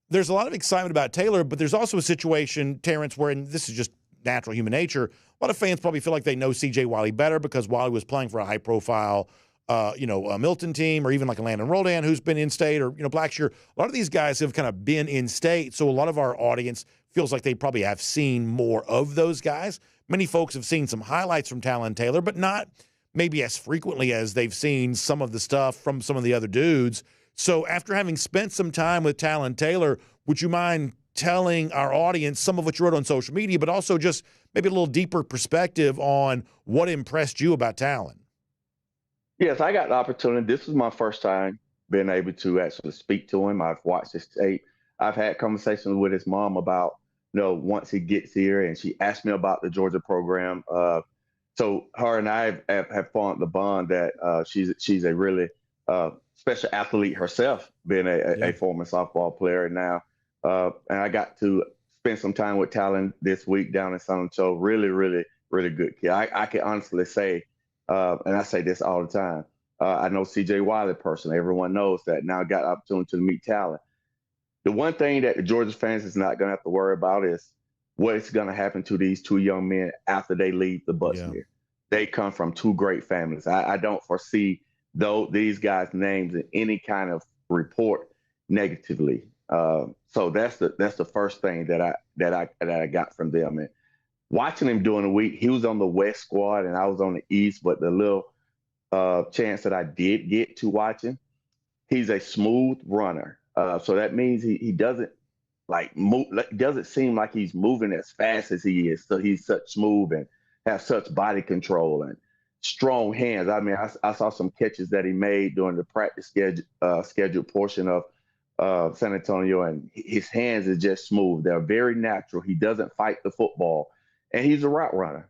there's a lot of excitement about Taylor, but there's also a situation, Terrence, where, and this is just natural human nature, a lot of fans probably feel like they know C.J. Wiley better because Wiley was playing for a high-profile a Milton team, or even like a Landon Roldan who's been in state, or Blackshear. A lot of these guys have kind of been in state, so a lot of our audience feels like they probably have seen more of those guys. Many folks have seen some highlights from Talyn Taylor, but not maybe as frequently as they've seen some of the stuff from some of the other dudes. So after having spent some time with Talyn Taylor, would you mind telling our audience some of what you wrote on social media, but also just maybe a little deeper perspective on what impressed you about Talyn? Yes, I got the opportunity. This was my first time being able to actually speak to him. I've watched his tape. I've had conversations with his mom about, once he gets here, and she asked me about the Georgia program. So her and I have formed the bond that she's a really special athlete herself, being a former softball player. And now, and I got to spend some time with Talyn this week down in San Antonio. Really, really, really good kid. I can honestly say, and I say this all the time, I know CJ Wiley personally. Everyone knows that. Now I got the opportunity to meet Talyn. The one thing that the Georgia fans is not going to have to worry about is what's going to happen to these two young men after they leave the Bucksmere. Yeah. They come from two great families. I don't foresee these guys' names in any kind of report negatively. So that's the first thing that I got from them. And watching him during the week, he was on the West squad and I was on the East, but the little chance that I did get to watch him, he's a smooth runner. So that means he doesn't move. Doesn't seem like he's moving as fast as he is. So he's such smooth and have such body control and strong hands. I mean, I saw some catches that he made during the practice scheduled portion of San Antonio, and his hands are just smooth. They're very natural. He doesn't fight the football, and he's a route runner.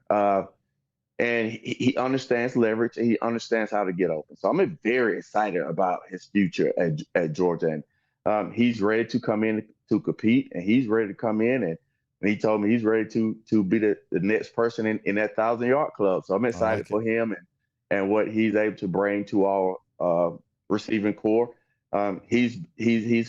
And he understands leverage, and he understands how to get open. So I'm very excited about his future at Georgia. And he's ready to come in to compete, and he's ready to come in. And he told me he's ready to be the next person in that 1,000-yard club. So I'm excited for him and what he's able to bring to our receiving core. He's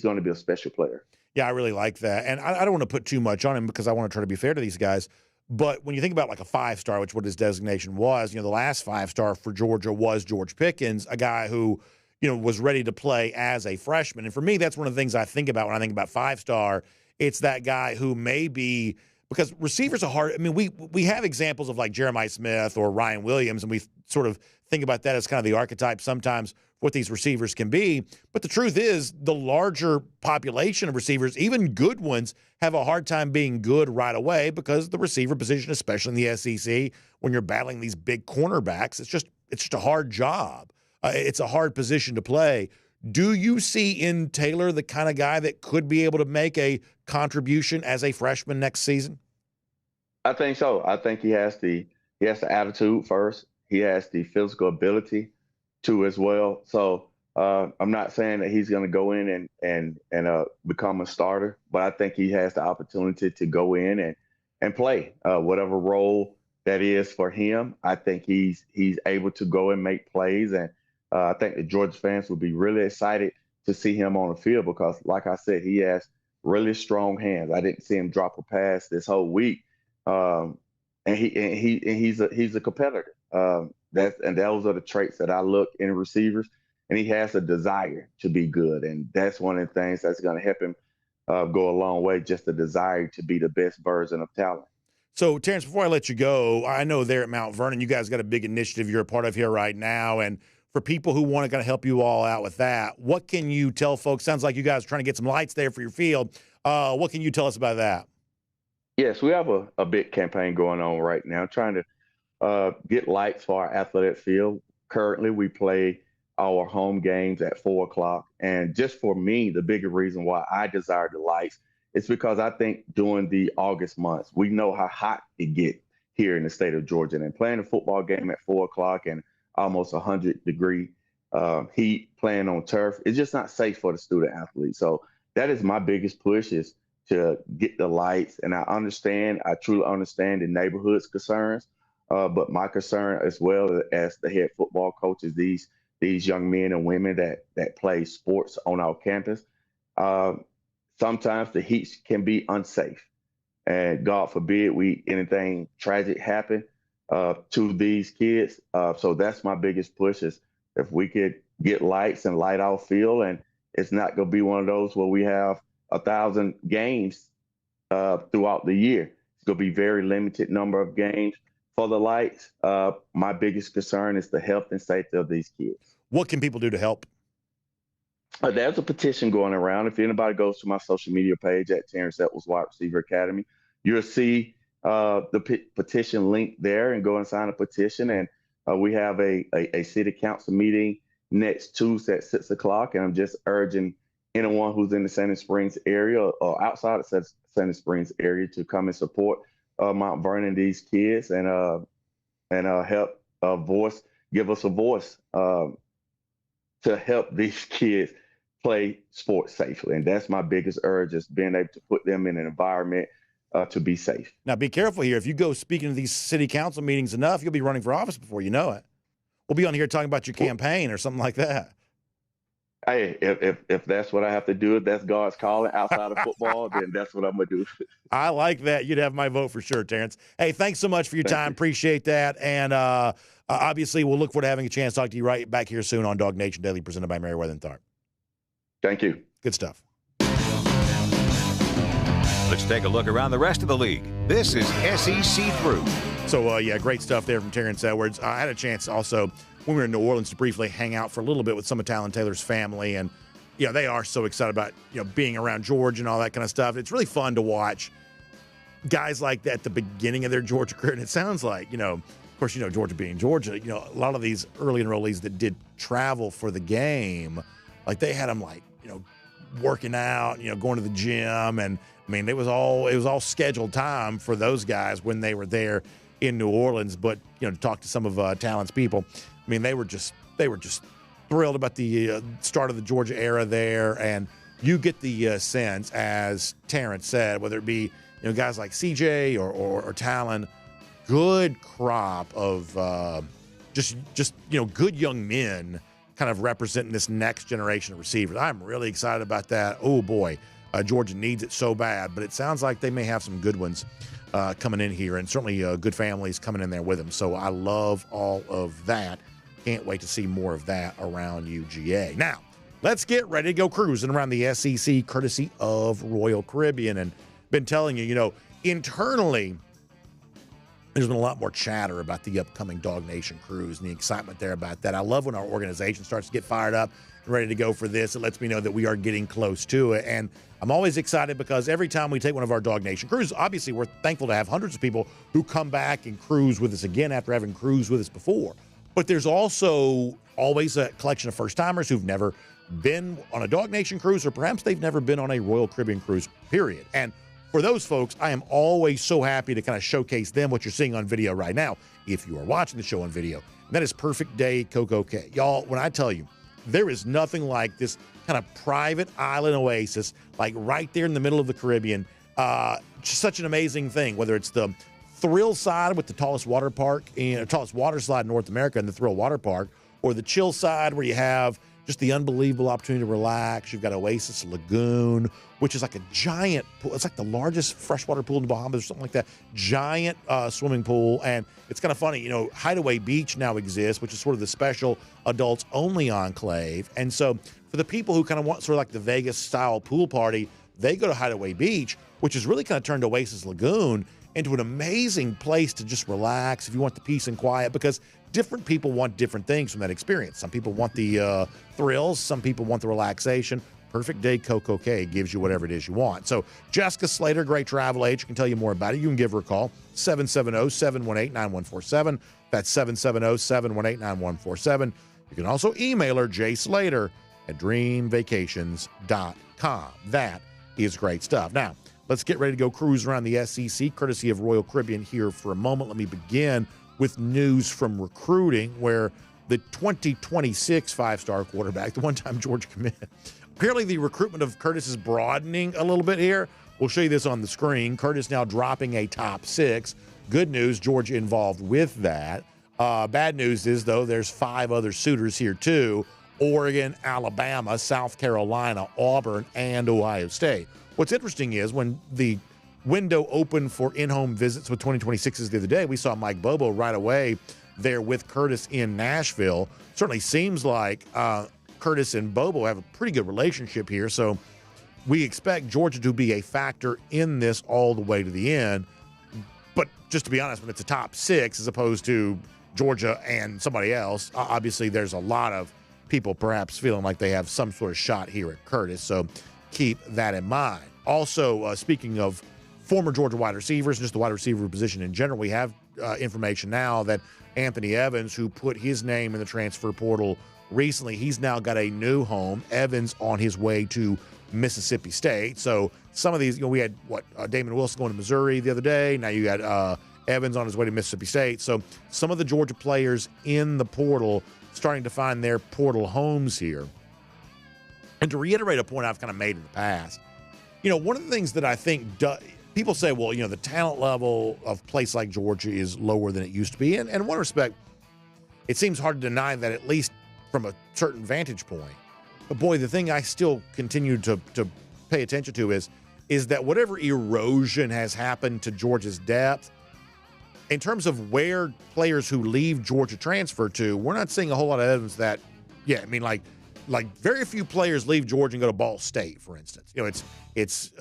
going to be a special player. Yeah, I really like that. And I don't want to put too much on him because I want to try to be fair to these guys. But when you think about like a 5-star, which what his designation was, the last 5-star for Georgia was George Pickens, a guy who, was ready to play as a freshman. And for me, that's one of the things I think about when I think about 5-star. It's that guy who may be, because receivers are hard. I mean, we have examples of like Jeremiah Smith or Ryan Williams, and we sort of think about that as kind of the archetype sometimes what these receivers can be. But the truth is the larger population of receivers, even good ones, have a hard time being good right away because the receiver position, especially in the SEC, when you're battling these big cornerbacks, it's just a hard job. It's a hard position to play. Do you see in Taylor the kind of guy that could be able to make a contribution as a freshman next season? I think so. I think he has the attitude first. He has the physical ability too as well. So I'm not saying that he's going to go in and become a starter, but I think he has the opportunity to go in and play whatever role that is for him. I think he's able to go and make plays, and I think the Georgia fans will be really excited to see him on the field because, like I said, he has really strong hands. I didn't see him drop a pass this whole week, and he's a competitor. Those are the traits that I look in receivers, and he has a desire to be good, and that's one of the things that's going to help him go a long way. Just the desire to be the best version of Talyn. So, Terrence, before I let you go, I know there at Mount Vernon, you guys got a big initiative you're a part of here right now, and for people who want to kind of help you all out with that, what can you tell folks? Sounds like you guys are trying to get some lights there for your field. What can you tell us about that? Yes, we have a big campaign going on right now, trying to get lights for our athletic field. Currently, we play our home games at 4 o'clock. And just for me, the bigger reason why I desire the lights is because I think during the August months, we know how hot it gets here in the state of Georgia. And playing a football game at 4 o'clock and almost 100-degree heat playing on turf, it's just not safe for the student athlete. So that is my biggest push, is to get the lights. And I truly understand the neighborhood's concerns. But my concern, as well as the head football coaches, these young men and women that play sports on our campus, sometimes the heat can be unsafe, and God forbid anything tragic happen to these kids. So that's my biggest push, is if we could get lights and light our field, and it's not going to be one of those where we have 1,000 games throughout the year. It's going to be very limited number of games for the lights. My biggest concern is the health and safety of these kids. What can people do to help? There's a petition going around. If anybody goes to my social media page at Terrence Edwards Wide Receiver Academy, you'll see the petition link there, and go and sign a petition. And we have a city council meeting next Tuesday at 6 o'clock. And I'm just urging anyone who's in the Sandy Springs area or outside of Sandy Springs area to come and support Mount Vernon, these kids, and help give us a voice to help these kids play sports safely. And that's my biggest urge, is being able to put them in an environment to be safe. Now, be careful here. If you go speaking to these city council meetings enough, you'll be running for office before you know it. We'll be on here talking about your campaign or something like that. Hey, if that's what I have to do, if that's God's calling outside of football, then that's what I'm going to do. I like that. You'd have my vote for sure, Terrence. Hey, thanks so much for your time. Appreciate that. And obviously, we'll look forward to having a chance to talk to you right back here soon on DawgNation Daily, presented by Meriwether and Tharp. Thank you. Good stuff. Let's take a look around the rest of the league. This is SEC Through. So, yeah, great stuff there from Terrence Edwards. I had a chance also when we were in New Orleans to briefly hang out for a little bit with some of Talyn Taylor's family. And, they are so excited about, being around Georgia and all that kind of stuff. It's really fun to watch guys like that at the beginning of their Georgia career. And it sounds like, of course, Georgia being Georgia, a lot of these early enrollees that did travel for the game, like they had them working out, going to the gym. And I mean, it was all scheduled time for those guys when they were there in New Orleans. But, to talk to some of Talyn's people, I mean, they were just thrilled about the start of the Georgia era there. And you get the sense, as Terrence said, whether it be, guys like CJ or Talyn, good crop of just good young men kind of representing this next generation of receivers. I'm really excited about that. Oh, boy, Georgia needs it so bad. But it sounds like they may have some good ones coming in here, and certainly good families coming in there with them. So I love all of that. Can't wait to see more of that around UGA. Now, let's get ready to go cruising around the SEC, courtesy of Royal Caribbean. And been telling you, internally, there's been a lot more chatter about the upcoming DawgNation cruise and the excitement there about that. I love when our organization starts to get fired up and ready to go for this. It lets me know that we are getting close to it. And I'm always excited because every time we take one of our DawgNation cruises, obviously we're thankful to have hundreds of people who come back and cruise with us again after having cruised with us before. But there's also always a collection of first-timers who've never been on a DawgNation cruise, or perhaps they've never been on a Royal Caribbean cruise, period. And for those folks, I am always so happy to kind of showcase them what you're seeing on video right now, if you are watching the show on video. And that is Perfect Day Coco Cay. Y'all, when I tell you, there is nothing like this kind of private island oasis, like right there in the middle of the Caribbean. Just such an amazing thing, whether it's the thrill side with the tallest water park and tallest water slide in North America and the Thrill Water Park, or the chill side where you have just the unbelievable opportunity to relax. You've got Oasis Lagoon, which is like a giant pool. It's like the largest freshwater pool in the Bahamas or something like that. Giant swimming pool. And it's kind of funny, Hideaway Beach now exists, which is sort of the special adults only enclave. And so for the people who kind of want sort of like the Vegas style pool party, they go to Hideaway Beach, which has really kind of turned Oasis Lagoon into an amazing place to just relax if you want the peace and quiet, because different people want different things from that experience. Some people want the thrills. Some people want the relaxation. Perfect Day Coco Cay gives you whatever it is you want. So Jessica Slater, great travel agent, can tell you more about it. You can give her a call, 770-718-9147. That's 770-718-9147. You can also email her, jslater@dreamvacations.com. That is great stuff. Now, let's get ready to go cruise around the SEC, courtesy of Royal Caribbean here for a moment. Let me begin with news from recruiting, where the 2026 five-star quarterback, the one-time Georgia commit, apparently the recruitment of Curtis is broadening a little bit here. We'll show you this on the screen. Curtis now dropping a top 6. Good news, Georgia involved with that. Bad news is, though, there's 5 other suitors here, too. Oregon, Alabama, South Carolina, Auburn, and Ohio State. What's interesting is when the window opened for in-home visits with 2026s the other day, we saw Mike Bobo right away there with Curtis in Nashville. Certainly seems like Curtis and Bobo have a pretty good relationship here, so we expect Georgia to be a factor in this all the way to the end. But just to be honest, when it's a top 6 as opposed to Georgia and somebody else, obviously there's a lot of people perhaps feeling like they have some sort of shot here at Curtis, so keep that in mind. Also, speaking of former Georgia wide receivers, just the wide receiver position in general, we have information now that Anthony Evans, who put his name in the transfer portal recently, he's now got a new home. Evans on his way to Mississippi State. So some of these, we had Damon Wilson going to Missouri the other day. Now you got Evans on his way to Mississippi State. So some of the Georgia players in the portal starting to find their portal homes here. And to reiterate a point I've kind of made in the past, one of the things that I think people say, well, the talent level of a place like Georgia is lower than it used to be. And in one respect, it seems hard to deny that, at least from a certain vantage point. But boy, the thing I still continue to pay attention to is that whatever erosion has happened to Georgia's depth, in terms of where players who leave Georgia transfer to, we're not seeing a whole lot of evidence that, like very few players leave Georgia and go to Ball State, for instance. It's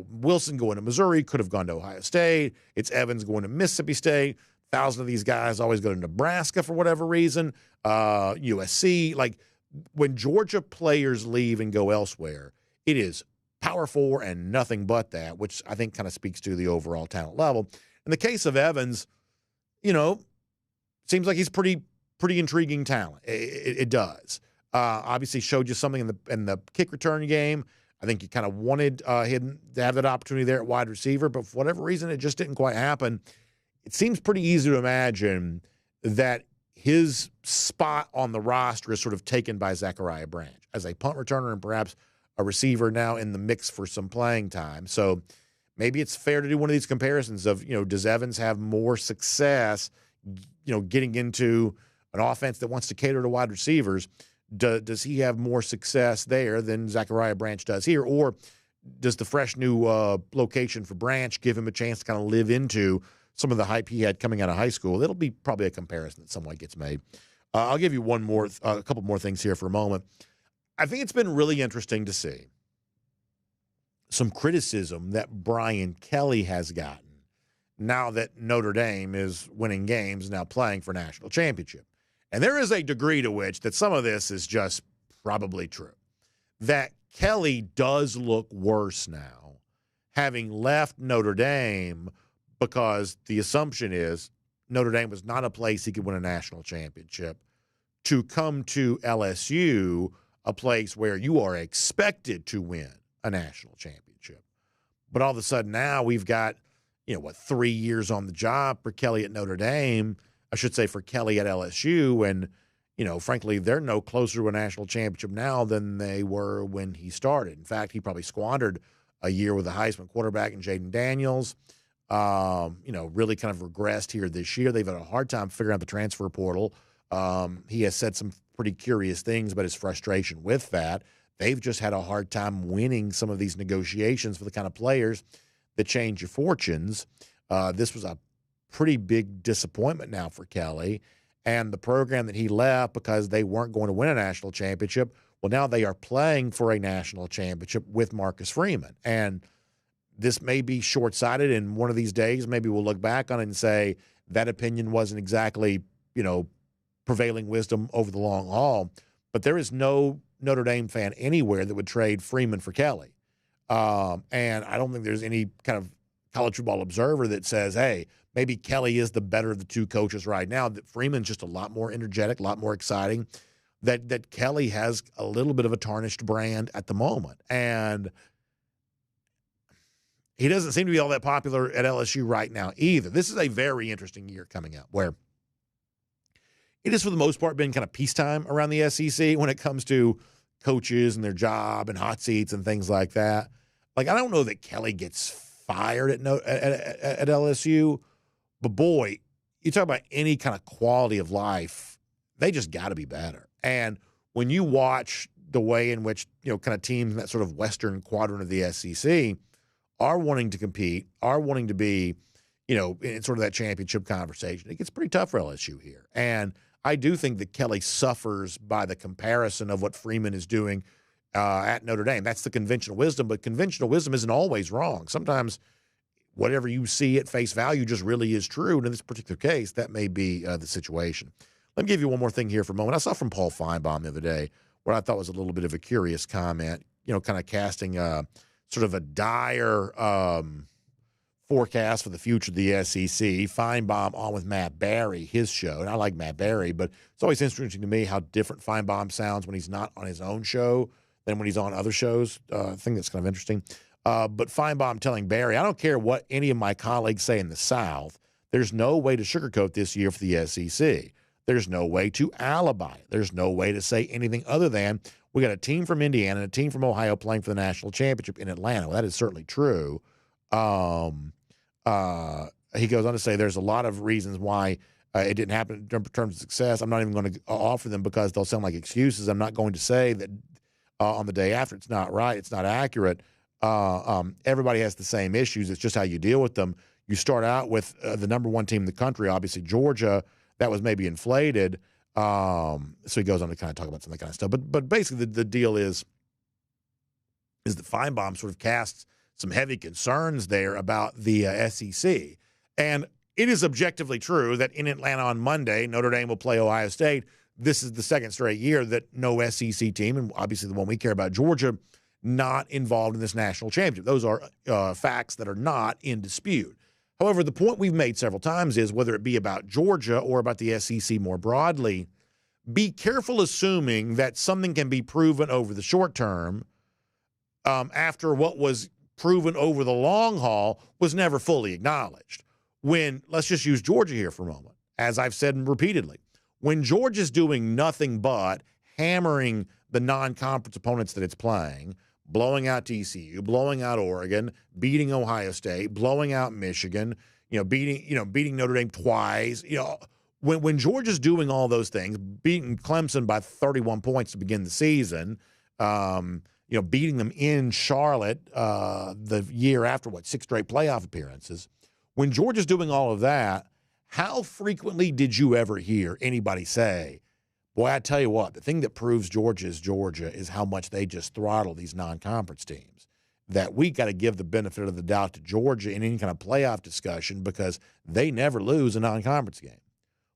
Wilson going to Missouri, could have gone to Ohio State. It's Evans going to Mississippi State. 1,000 of these guys always go to Nebraska for whatever reason. USC. Like, when Georgia players leave and go elsewhere, it is Power 4 and nothing but that, which I think kind of speaks to the overall talent level. In the case of Evans, seems like he's pretty intriguing talent. It does. Obviously showed you something in the kick return game. I think you kind of wanted him to have that opportunity there at wide receiver, but for whatever reason, it just didn't quite happen. It seems pretty easy to imagine that his spot on the roster is sort of taken by Zachariah Branch as a punt returner and perhaps a receiver now in the mix for some playing time. So maybe it's fair to do one of these comparisons of, does Evans have more success, getting into an offense that wants to cater to wide receivers? Does he have more success there than Zachariah Branch does here? Or does the fresh new location for Branch give him a chance to kind of live into some of the hype he had coming out of high school? It'll be probably a comparison that somewhat gets made. I'll give you a couple more things here for a moment. I think it's been really interesting to see some criticism that Brian Kelly has gotten now that Notre Dame is winning games, now playing for national championship. And there is a degree to which that some of this is just probably true. That Kelly does look worse now, having left Notre Dame, because the assumption is Notre Dame was not a place he could win a national championship, to come to LSU, a place where you are expected to win a national championship. But all of a sudden now we've got, 3 years on the job for Kelly at Notre Dame, I should say for Kelly at LSU, and, frankly, they're no closer to a national championship now than they were when he started. In fact, he probably squandered a year with a Heisman quarterback in Jaden Daniels, really kind of regressed here this year. They've had a hard time figuring out the transfer portal. He has said some pretty curious things about his frustration with that. They've just had a hard time winning some of these negotiations for the kind of players that change your fortunes. This was a pretty big disappointment now for Kelly, and the program that he left because they weren't going to win a national championship. Well, now they are playing for a national championship with Marcus Freeman, and this may be short-sighted, and one of these days maybe we'll look back on it and say that opinion wasn't exactly, prevailing wisdom over the long haul. But there is no Notre Dame fan anywhere that would trade Freeman for Kelly. And I don't think there's any kind of college football observer that says, hey, maybe Kelly is the better of the two coaches right now. That Freeman's just a lot more energetic, a lot more exciting. That Kelly has a little bit of a tarnished brand at the moment. And he doesn't seem to be all that popular at LSU right now either. This is a very interesting year coming up where it has, for the most part, been kind of peacetime around the SEC when it comes to coaches and their job and hot seats and things like that. Like, I don't know that Kelly gets fired at LSU, but boy, you talk about any kind of quality of life, they just got to be better. And when you watch the way in which, kind of teams in that sort of western quadrant of the SEC are wanting to compete, are wanting to be, in sort of that championship conversation, it gets pretty tough for LSU here. And I do think that Kelly suffers by the comparison of what Freeman is doing at Notre Dame. That's the conventional wisdom, but conventional wisdom isn't always wrong. Sometimes whatever you see at face value just really is true. And in this particular case, that may be the situation. Let me give you one more thing here for a moment. I saw from Paul Finebaum the other day what I thought was a little bit of a curious comment, kind of casting sort of a dire forecast for the future of the SEC. Finebaum on with Matt Barry, his show. And I like Matt Barry, but it's always interesting to me how different Finebaum sounds when he's not on his own show than when he's on other shows. I think that's kind of interesting. But Finebaum telling Barry, I don't care what any of my colleagues say in the South, there's no way to sugarcoat this year for the SEC. There's no way to alibi it. There's no way to say anything other than we got a team from Indiana and a team from Ohio playing for the national championship in Atlanta. Well, that is certainly true. He goes on to say there's a lot of reasons why it didn't happen in terms of success. I'm not even going to offer them because they'll sound like excuses. I'm not going to say that on the day after it's not right, it's not accurate. Everybody has the same issues. It's just how you deal with them. You start out with the number one team in the country, obviously Georgia. That was maybe inflated. So he goes on to kind of talk about some of that kind of stuff. But basically the deal is that Finebaum sort of casts some heavy concerns there about the SEC. And it is objectively true that in Atlanta on Monday, Notre Dame will play Ohio State. This is the second straight year that no SEC team, and obviously the one we care about, Georgia, not involved in this national championship. Those are facts that are not in dispute. However, the point we've made several times is whether it be about Georgia or about the SEC more broadly, be careful assuming that something can be proven over the short term after what was proven over the long haul was never fully acknowledged. When, let's just use Georgia here for a moment, as I've said repeatedly, when Georgia's doing nothing but hammering the non-conference opponents that it's playing, blowing out TCU, blowing out Oregon, beating Ohio State, blowing out Michigan, beating Notre Dame twice. When Georgia's doing all those things, beating Clemson by 31 points to begin the season, beating them in Charlotte the year after, 6 straight playoff appearances. When Georgia's doing all of that, how frequently did you ever hear anybody say, boy, I tell you what, the thing that proves Georgia is how much they just throttle these non-conference teams, that we got to give the benefit of the doubt to Georgia in any kind of playoff discussion because they never lose a non-conference game.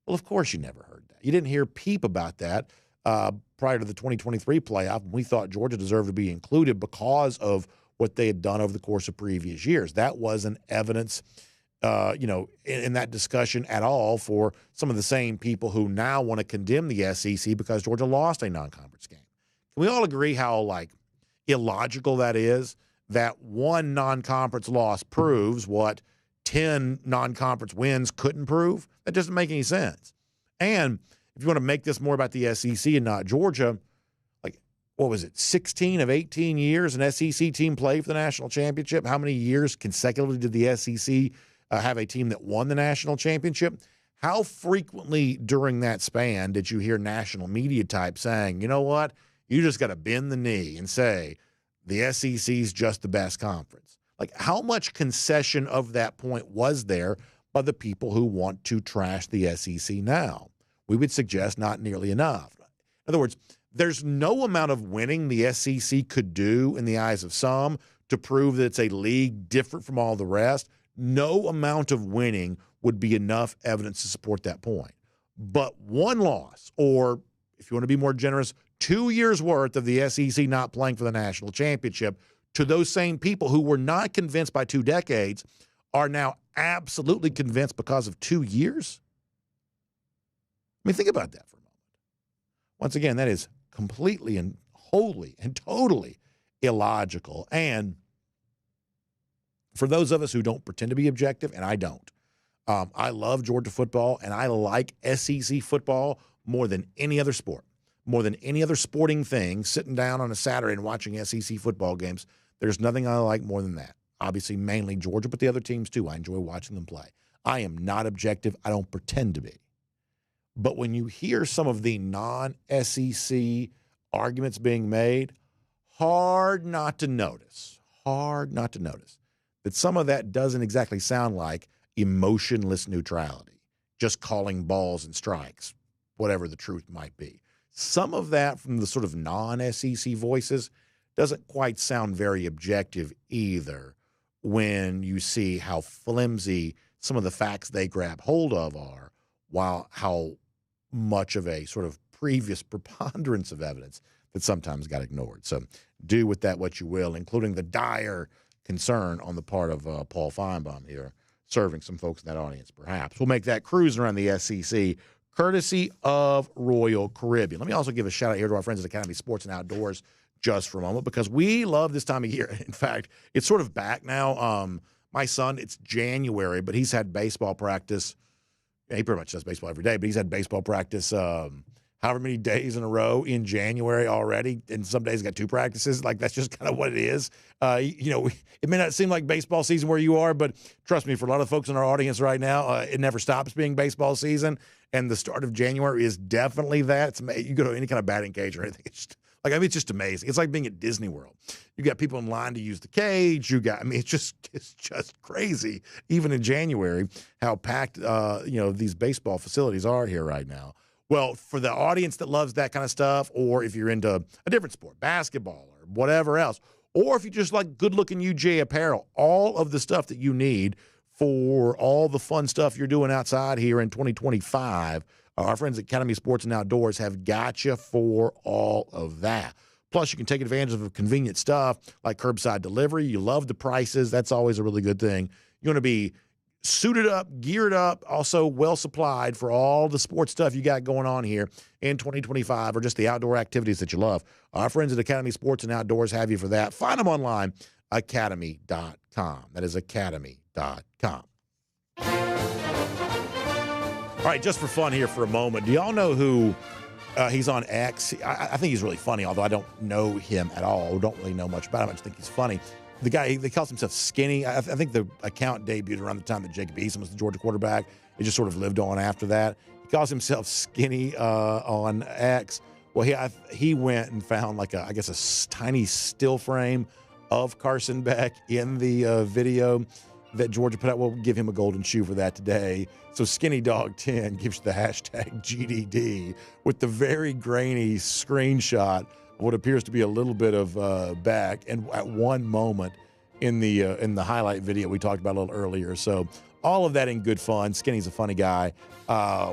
Well, of course you never heard that. You didn't hear peep about that prior to the 2023 playoff when we thought Georgia deserved to be included because of what they had done over the course of previous years. That wasn't evidence in that discussion at all for some of the same people who now want to condemn the SEC because Georgia lost a non-conference game. Can we all agree how, illogical that is? That one non-conference loss proves what 10 non-conference wins couldn't prove? That doesn't make any sense. And if you want to make this more about the SEC and not Georgia, 16 of 18 years an SEC team played for the national championship? How many years consecutively did the SEC have a team that won the national championship? How frequently during that span did you hear national media type saying, you know what, you just got to bend the knee and say the SEC is just the best conference? How much concession of that point was there by the people who want to trash the SEC now? We would suggest not nearly enough. In other words, there's no amount of winning the SEC could do in the eyes of some to prove that it's a league different from all the rest. No amount of winning would be enough evidence to support that point. But one loss, or if you want to be more generous, 2 years worth of the SEC not playing for the national championship, to those same people who were not convinced by 2 decades are now absolutely convinced because of 2 years? I mean, think about that for a moment. Once again, that is completely and wholly and totally illogical. And for those of us who don't pretend to be objective, and I don't, I love Georgia football, and I like SEC football more than any other sport, more than any other sporting thing. Sitting down on a Saturday and watching SEC football games, there's nothing I like more than that. Obviously, mainly Georgia, but the other teams too. I enjoy watching them play. I am not objective. I don't pretend to be. But when you hear some of the non-SEC arguments being made, hard not to notice that some of that doesn't exactly sound like emotionless neutrality, just calling balls and strikes, whatever the truth might be. Some of that from the sort of non-SEC voices doesn't quite sound very objective either when you see how flimsy some of the facts they grab hold of are, while how much of a sort of previous preponderance of evidence that sometimes got ignored. So do with that what you will, including the dire concern on the part of Paul Finebaum here, serving some folks in that audience perhaps. We'll make that cruising around the SEC courtesy of Royal Caribbean. Let me also give a shout out here to our friends at Academy Sports and Outdoors just for a moment, because we love this time of year. In fact, it's sort of back now. My son, it's January, but he's had baseball practice he pretty much does baseball every day, but he's had baseball practice however many days in a row in January already, and some days he's got 2 practices. Like, that's just kind of what it is. It may not seem like baseball season where you are, but trust me, for a lot of folks in our audience right now, it never stops being baseball season, and the start of January is definitely that. You go to any kind of batting cage or anything, it's just amazing. It's like being at Disney World. You got people in line to use the cage. It's just crazy, even in January, how packed, these baseball facilities are here right now. Well, for the audience that loves that kind of stuff, or if you're into a different sport, basketball or whatever else, or if you just like good-looking UGA apparel, all of the stuff that you need for all the fun stuff you're doing outside here in 2025, our friends at Academy Sports and Outdoors have got you for all of that. Plus, you can take advantage of convenient stuff like curbside delivery. You love the prices. That's always a really good thing. You're going to be suited up, geared up, also well supplied for all the sports stuff you got going on here in 2025, or just the outdoor activities that you love. Our friends at Academy Sports and Outdoors have you for that. Find them online, academy.com. That is academy.com. All right, just for fun here for a moment, do y'all know who he's on X? I think he's really funny, although I don't know him at all. Don't really know much about him. I just think he's funny. The guy, he calls himself Skinny. I think the account debuted around the time that Jacob Eason was the Georgia quarterback. It just sort of lived on after that. He calls himself Skinny on X. Well, he went and found like a tiny still frame of Carson Beck in the video that Georgia put out. We'll give him a golden shoe for that today. So Skinny Dog 10 gives you the hashtag GDD with the very grainy screenshot, what appears to be a little bit of Beck, and at one moment in the highlight video we talked about a little earlier. So all of that in good fun. Skinny's a funny guy.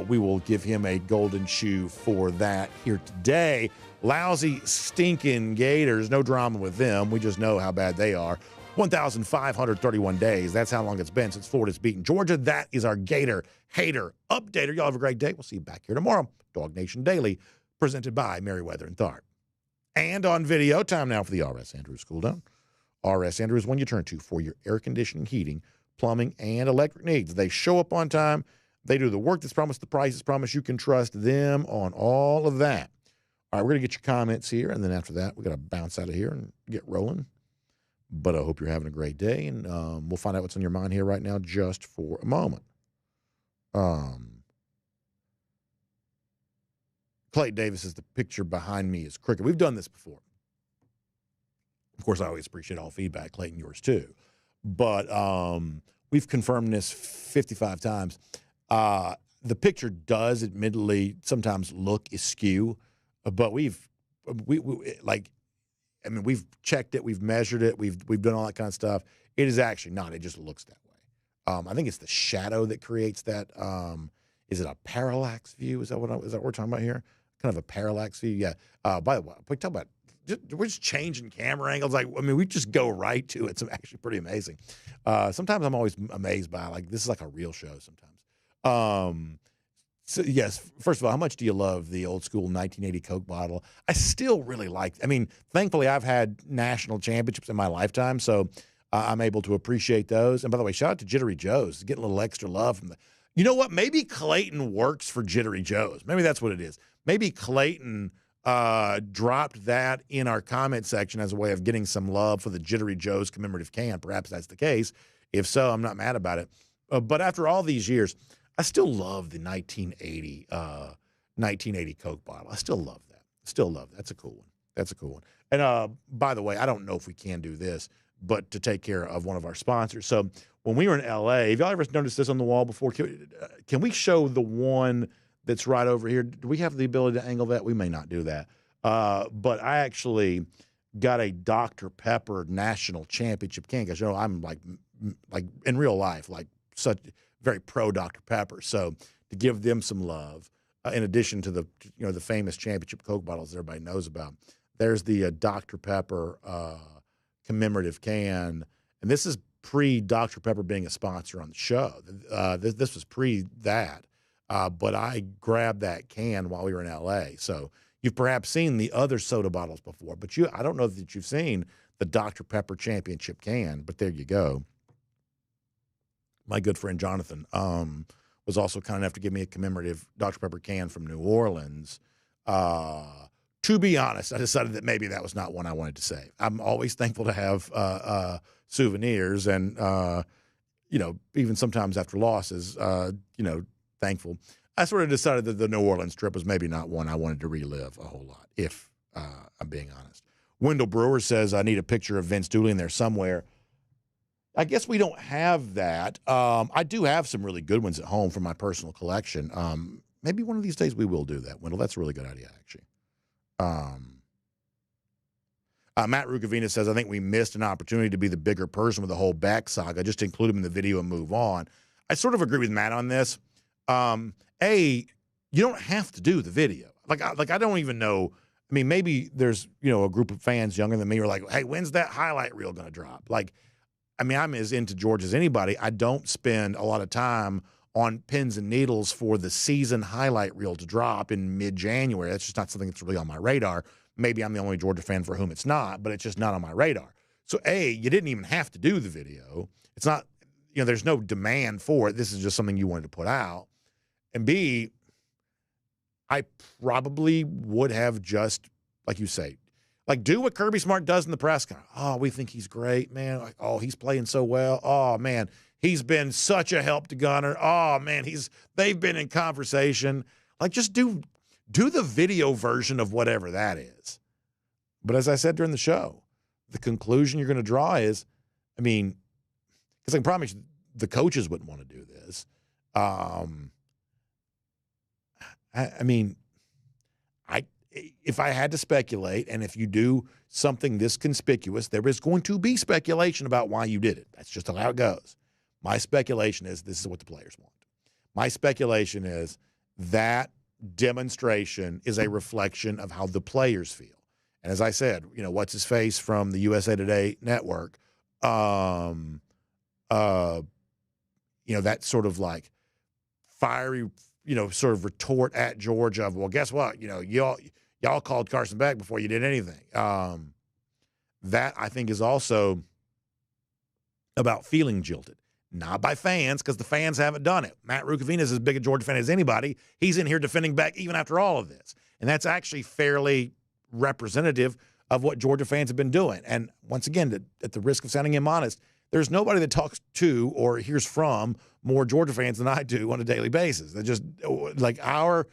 We will give him a golden shoe for that here today. Lousy, stinking Gators. No drama with them. We just know how bad they are. 1,531 days. That's how long it's been since Florida's beaten Georgia. That is our Gator Hater Updater. Y'all have a great day. We'll see you back here tomorrow. DawgNation Daily, presented by Merriweather and Tharp. And on video, time now for the R.S. Andrews Cool Down. R.S. Andrews, when you turn to for your air conditioning, heating, plumbing, and electric needs. They show up on time. They do the work that's promised, the price is promised. You can trust them on all of that. All right, we're going to get your comments here, and then after that, we're going to bounce out of here and get rolling. But I hope you're having a great day, and we'll find out what's on your mind here right now just for a moment. Clayton Davis says the picture behind me is cricket. We've done this before. Of course, I always appreciate all feedback, Clayton, yours too. But we've confirmed this 55 times. The picture does admittedly sometimes look askew, but we've checked it, we've measured it, we've done all that kind of stuff. It is actually not. It just looks that way. I think it's the shadow that creates that. Is it a parallax view? Is that what we're talking about here? Kind of a parallax view? Yeah. By the way, we talk about we're just changing camera angles. We just go right to it. It's actually pretty amazing. Sometimes I'm always amazed by this is like a real show sometimes. So yes, first of all, how much do you love the old school 1980 Coke bottle? I still really like. Thankfully, I've had national championships in my lifetime, so I'm able to appreciate those. And by the way, shout out to Jittery Joe's, getting a little extra love from the. You know what? Maybe Clayton works for Jittery Joe's. Maybe that's what it is. Maybe Clayton dropped that in our comment section as a way of getting some love for the Jittery Joe's commemorative can. Perhaps that's the case. If so, I'm not mad about it. But after all these years, I still love the 1980 Coke bottle. I still love that. That's a cool one. And by the way, I don't know if we can do this, but to take care of one of our sponsors. So when we were in L.A., have y'all ever noticed this on the wall before? Can we show the one that's right over here? Do we have the ability to angle that? We may not do that. But I actually got a Dr. Pepper national championship can because, I'm like in real life, such very pro Dr. Pepper. So to give them some love, in addition to the famous championship Coke bottles everybody knows about, there's the Dr. Pepper commemorative can. And this is pre-Dr. Pepper being a sponsor on the show. This was pre that. But I grabbed that can while we were in L.A. So you've perhaps seen the other soda bottles before, but I don't know that you've seen the Dr. Pepper championship can, but there you go. My good friend Jonathan was also kind enough to give me a commemorative Dr. Pepper can from New Orleans. To be honest, I decided that maybe that was not one I wanted to save. I'm always thankful to have souvenirs and, even sometimes after losses, thankful. I sort of decided that the New Orleans trip was maybe not one I wanted to relive a whole lot, if I'm being honest. Wendell Brewer says, I need a picture of Vince Dooley in there somewhere. I guess we don't have that. I do have some really good ones at home from my personal collection. Maybe one of these days we will do that, Wendell. That's a really good idea, actually. Matt Rukavina says, I think we missed an opportunity to be the bigger person with the whole Beck saga. Just include him in the video and move on. I sort of agree with Matt on this. You don't have to do the video. I don't even know. I mean, maybe there's, a group of fans younger than me who are like, hey, when's that highlight reel going to drop? I'm as into George as anybody. I don't spend a lot of time on pins and needles for the season highlight reel to drop in mid-January. That's just not something that's really on my radar. Maybe I'm the only Georgia fan for whom it's not, but it's just not on my radar. So, you didn't even have to do the video. It's not, there's no demand for it. This is just something you wanted to put out. And B, I probably would have just, like you say, do what Kirby Smart does in the press conference. Oh, we think he's great, man. He's playing so well. Oh, man, he's been such a help to Gunner. Oh, man, they've been in conversation. Just do the video version of whatever that is. But as I said during the show, the conclusion you're going to draw is, because I can promise you the coaches wouldn't want to do this. If I had to speculate, and if you do something this conspicuous, there is going to be speculation about why you did it. That's just how it goes. My speculation is this is what the players want. My speculation is that demonstration is a reflection of how the players feel. And as I said, what's his face from the USA Today network, that sort of fiery, sort of retort at Georgia of, well, guess what? Y'all called Carson Beck before you did anything. That, I think, is also about feeling jilted. Not by fans, because the fans haven't done it. Matt Rukavina is as big a Georgia fan as anybody. He's in here defending Beck even after all of this. And that's actually fairly representative of what Georgia fans have been doing. And once again, at the risk of sounding immodest, there's nobody that talks to or hears from more Georgia fans than I do on a daily basis. They're just our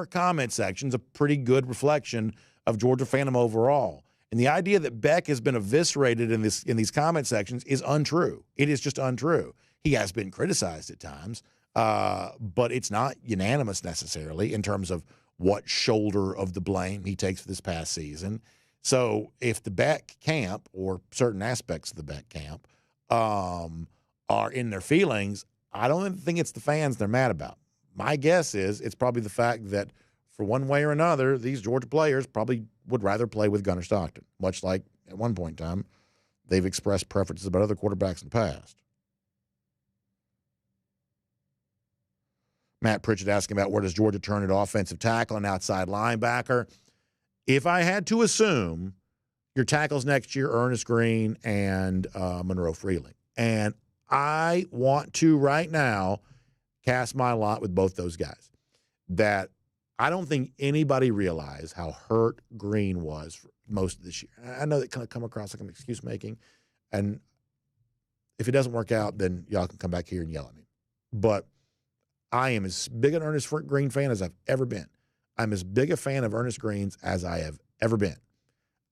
comment section's a pretty good reflection of Georgia fandom overall. And the idea that Beck has been eviscerated in these comment sections is untrue. It is just untrue. He has been criticized at times, but it's not unanimous necessarily in terms of what shoulder of the blame he takes for this past season. So if the Beck camp or certain aspects of the Beck camp are in their feelings, I don't think it's the fans they're mad about. My guess is it's probably the fact that for one way or another, these Georgia players probably would rather play with Gunner Stockton, much like at one point in time they've expressed preferences about other quarterbacks in the past. Matt Pritchett asking about where does Georgia turn at offensive tackle and outside linebacker. If I had to assume, your tackles next year, Ernest Green and Monroe Freeling. And I want to right now cast my lot with both those guys. That I don't think anybody realized how hurt Green was for most of this year. I know that kind of come across like I'm excuse making. And if it doesn't work out, then y'all can come back here and yell at me. But I am as big an Ernest Green fan as I've ever been. I'm as big a fan of Ernest Green's as I have ever been.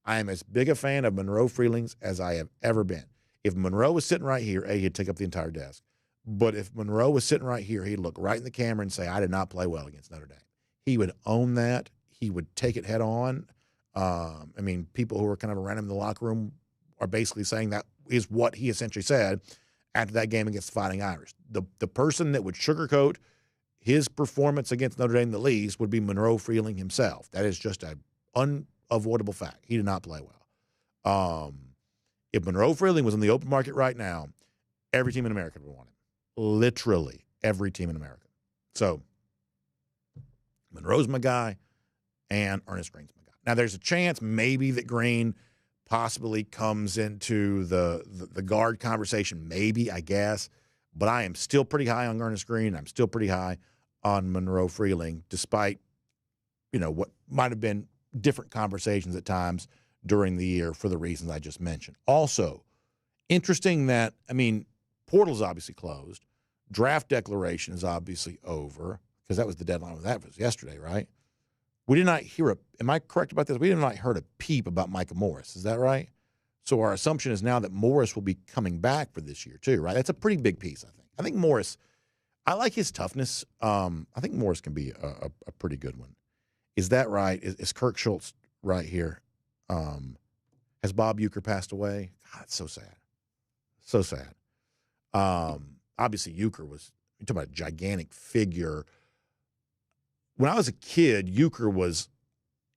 I am as big a fan of Monroe Freeling's as I have ever been. If Monroe was sitting right here, he'd take up the entire desk. But if Monroe was sitting right here, he'd look right in the camera and say, I did not play well against Notre Dame. He would own that. He would take it head on. People who are kind of around him in the locker room are basically saying that is what he essentially said after that game against the Fighting Irish. The person that would sugarcoat his performance against Notre Dame the least would be Monroe Freeling himself. That is just an unavoidable fact. He did not play well. If Monroe Freeling was in the open market right now, every team in America would want him. Literally every team in America. So Monroe's my guy and Ernest Green's my guy. Now there's a chance maybe that Green possibly comes into the guard conversation. Maybe, I guess. But I am still pretty high on Ernest Green. I'm still pretty high on Monroe Freeling, despite, what might have been different conversations at times during the year for the reasons I just mentioned. Also, interesting that, portal's obviously closed. Draft declaration is obviously over because that was the deadline of that was yesterday, right? We did not hear am I correct about this? We did not heard a peep about Micah Morris. Is that right? So our assumption is now that Morris will be coming back for this year too, right? That's a pretty big piece, I think. I think Morris, I like his toughness. I think Morris can be a pretty good one. Is that right? Is Kirk Schultz right here? Has Bob Uecker passed away? God, it's so sad. So sad. Obviously, Uecker was, you're talking about a gigantic figure. When I was a kid, Uecker was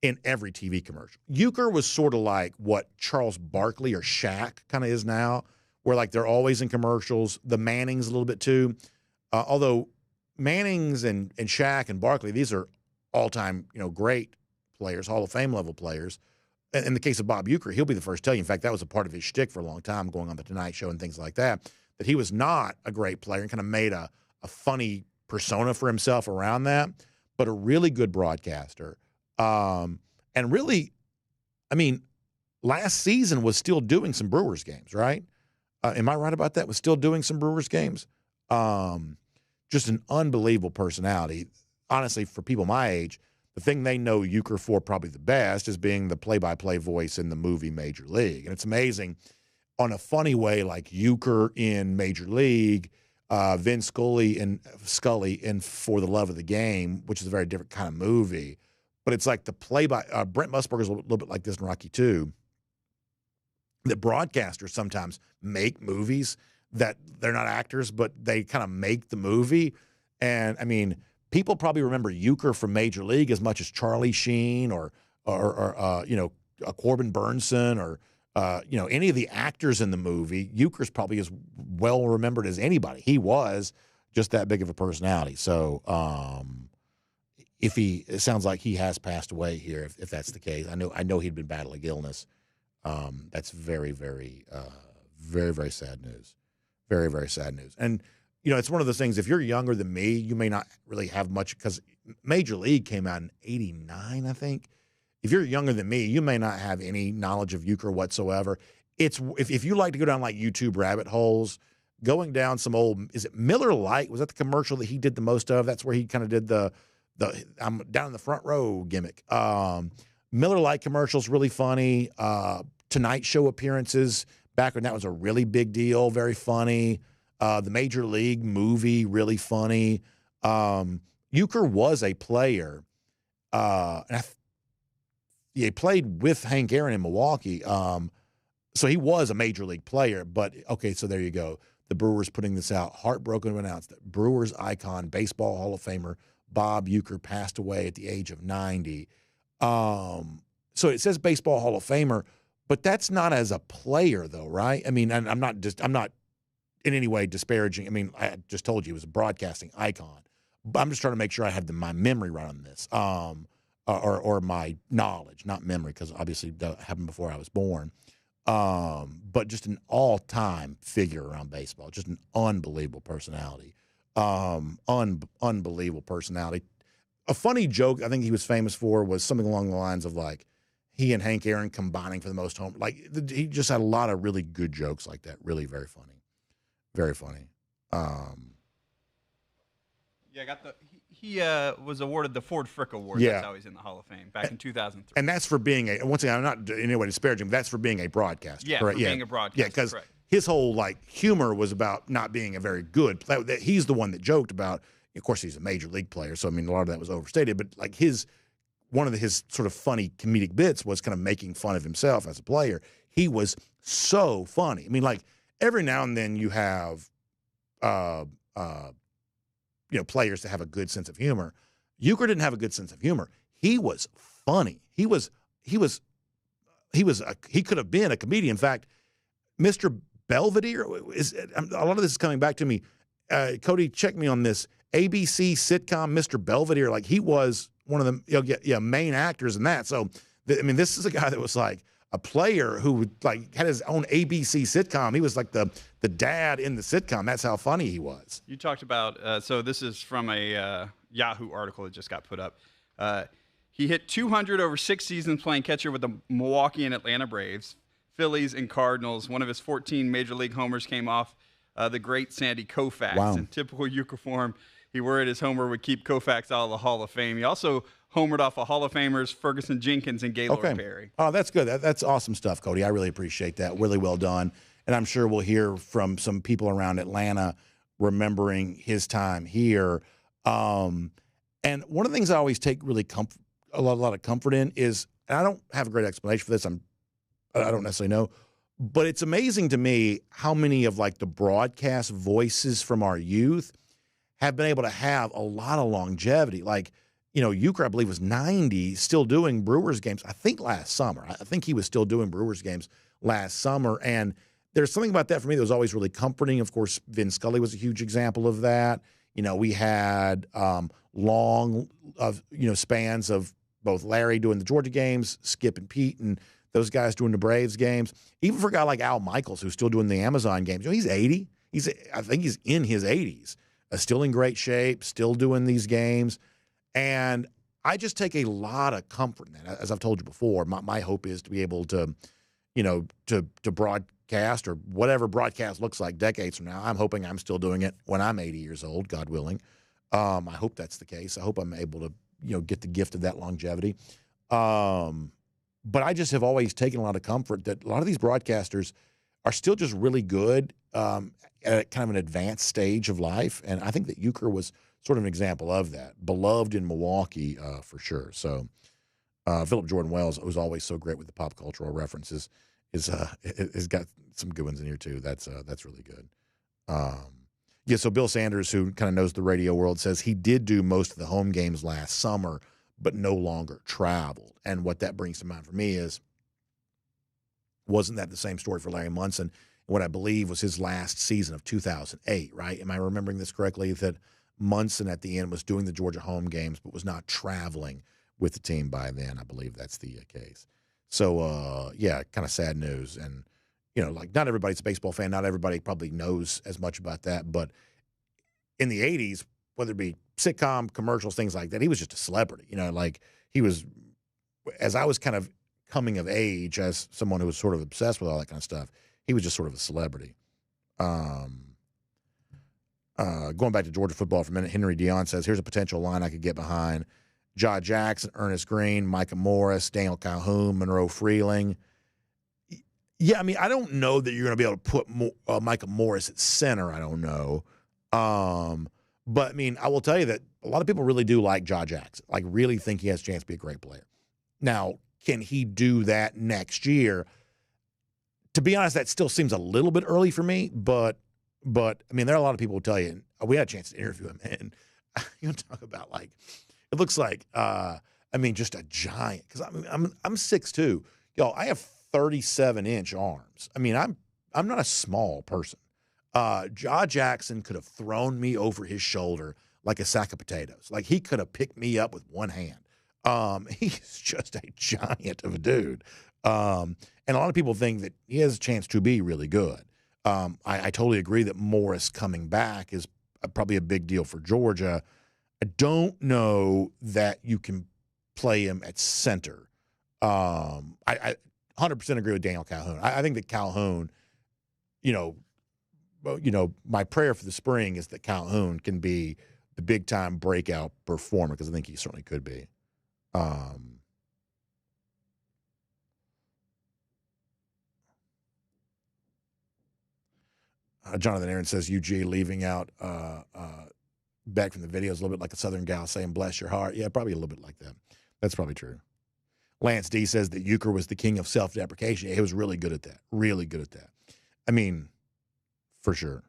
in every TV commercial. Uecker was sort of like what Charles Barkley or Shaq kind of is now, where like they're always in commercials. The Mannings a little bit too. Although Mannings and Shaq and Barkley, these are all-time, great players, Hall of Fame level players. In the case of Bob Uecker, he'll be the first to tell you. In fact, that was a part of his shtick for a long time, going on the Tonight Show and things like that he was not a great player and kind of made a funny persona for himself around that, but a really good broadcaster. And really, last season was still doing some Brewers games, right? Am I right about that? Was still doing some Brewers games? Just an unbelievable personality. Honestly, for people my age, the thing they know Uecker for probably the best is being the play-by-play voice in the movie Major League. And it's amazing, on a funny way, like Uecker in Major League, Vin Scully in For the Love of the Game, which is a very different kind of movie. But it's like the Brent Musburger's a little bit like this in Rocky II. That broadcasters sometimes make movies that they're not actors, but they kind of make the movie. And people probably remember Uecker from Major League as much as Charlie Sheen or Corbin Burnson or any of the actors in the movie. Uecker's probably as well remembered as anybody. He was just that big of a personality. So it sounds like he has passed away here, if that's the case. I know he'd been battling illness. That's very, very, very, very sad news. Very, very sad news. And, it's one of those things, if you're younger than me, you may not really have much, because Major League came out in 89, I think. If you're younger than me, you may not have any knowledge of Uecker whatsoever. It's if you like to go down like YouTube rabbit holes, going down some old, is it Miller Lite? Was that the commercial that he did the most of? That's where he kind of did the I'm down in the front row gimmick. Miller Lite commercials, really funny. Tonight Show appearances back when that was a really big deal, very funny. The Major League movie, really funny. Uecker was a player. He played with Hank Aaron in Milwaukee. So he was a Major League player. But, okay, so there you go. The Brewers putting this out. Heartbroken to announce that Brewers icon, Baseball Hall of Famer Bob Uecker passed away at the age of 90. So it says Baseball Hall of Famer, but that's not as a player, though, right? I'm not in any way disparaging. I just told you he was a broadcasting icon. But I'm just trying to make sure I have my memory right on this, or my knowledge, not memory, because obviously that happened before I was born. But just an all-time figure around baseball, just an unbelievable personality. Unbelievable personality. A funny joke I think he was famous for was something along the lines of like he and Hank Aaron combining for the most home. Like he just had a lot of really good jokes like that. Really very funny. Very funny. He was awarded the Ford Frick Award. Yeah. That's how he's in the Hall of Fame back in 2003. And that's for being once again, I'm not in any way disparaging, but that's for being a broadcaster. Yeah, correct? being a broadcaster. Yeah, because his whole humor was about not being a very good. He's the one that joked about. Of course, he's a Major League player, so a lot of that was overstated. But like one of his sort of funny comedic bits was kind of making fun of himself as a player. He was so funny. Every now and then you have, players that have a good sense of humor. Uecker didn't have a good sense of humor. He was funny. He could have been a comedian. In fact, Mr. Belvedere a lot of this is coming back to me. Cody, check me on this. ABC sitcom Mr. Belvedere, he was one of the main actors in that. So, this is a guy that was like a player who like had his own ABC sitcom. He was like the dad in the sitcom. That's how funny he was. You talked about, so this is from a Yahoo article that just got put up. He hit 200 over 6 seasons playing catcher with the Milwaukee and Atlanta Braves, Phillies, and Cardinals. One of his 14 Major League homers came off the great Sandy Koufax. Wow. In typical Euchre form, he worried his homer would keep Koufax out of the Hall of Fame. He also homered off of Hall of Famers Ferguson Jenkins and Gaylord Perry. Oh, that's good. That's awesome stuff, Cody. I really appreciate that. Really well done. And I'm sure we'll hear from some people around Atlanta remembering his time here. And one of the things I always take really a lot of comfort in is, and I don't have a great explanation for this. I don't necessarily know, but it's amazing to me how many of like the broadcast voices from our youth have been able to have a lot of longevity. Like, Euchre, I believe, was 90, still doing Brewers games, I think last summer. I think he was still doing Brewers games last summer. And there's something about that for me that was always really comforting. Of course, Vin Scully was a huge example of that. We had long spans of both Larry doing the Georgia games, Skip and Pete, and those guys doing the Braves games. Even for a guy like Al Michaels, who's still doing the Amazon games. He's 80. I think he's in his 80s. Still in great shape, still doing these games. And I just take a lot of comfort in that. As I've told you before, my hope is to be able to, to broadcast or whatever broadcast looks like decades from now. I'm hoping I'm still doing it when I'm 80 years old, God willing. I hope that's the case. I hope I'm able to, get the gift of that longevity. But I just have always taken a lot of comfort that a lot of these broadcasters are still just really good at kind of an advanced stage of life. And I think that Euchre was sort of an example of that. Beloved in Milwaukee, for sure. So Philip Jordan Wells, who's always so great with the pop cultural references, is got some good ones in here too. That's really good. So Bill Sanders, who kind of knows the radio world, says he did do most of the home games last summer, but no longer traveled. And what that brings to mind for me is, wasn't that the same story for Larry Munson? What I believe was his last season of 2008, right? Am I remembering this correctly? That Munson at the end was doing the Georgia home games, but was not traveling with the team by then. I believe that's the case. So, kind of sad news. And, like not everybody's a baseball fan. Not everybody probably knows as much about that. But in the 80s, whether it be sitcom, commercials, things like that, he was just a celebrity. Like he was, as I was kind of coming of age as someone who was sort of obsessed with all that kind of stuff, he was just sort of a celebrity. Going back to Georgia football for a minute, Henry Dion says, here's a potential line I could get behind. Jaw Jackson, Ernest Green, Micah Morris, Daniel Calhoun, Monroe Freeling. Yeah, I mean, I don't know that you're going to be able to put Micah Morris at center. I don't know. But, I mean, I will tell you that a lot of people really do like Jaw Jackson, like really think he has a chance to be a great player. Now, can he do that next year? To be honest, that still seems a little bit early for me, but I mean, there are a lot of people who tell you, and we had a chance to interview him, and you talk about like, it looks like, just a giant. Because I'm 6'2". Yo, I have 37-inch arms. I mean, I'm not a small person. Jaw Jackson could have thrown me over his shoulder like a sack of potatoes. Like he could have picked me up with one hand. He's just a giant of a dude. And a lot of people think that he has a chance to be really good. I totally agree that Morris coming back is probably a big deal for Georgia. I don't know that you can play him at center. I 100% agree with Daniel Calhoun. I think that Calhoun, my prayer for the spring is that Calhoun can be the big-time breakout performer, because I think he certainly could be. Jonathan Aaron says UGA leaving out Beck from the video is a little bit like a Southern gal saying bless your heart. Yeah, probably a little bit like that. That's probably true. Lance D says that Euchre was the king of self-deprecation. He was really good at that. Really good at that. I mean, for sure.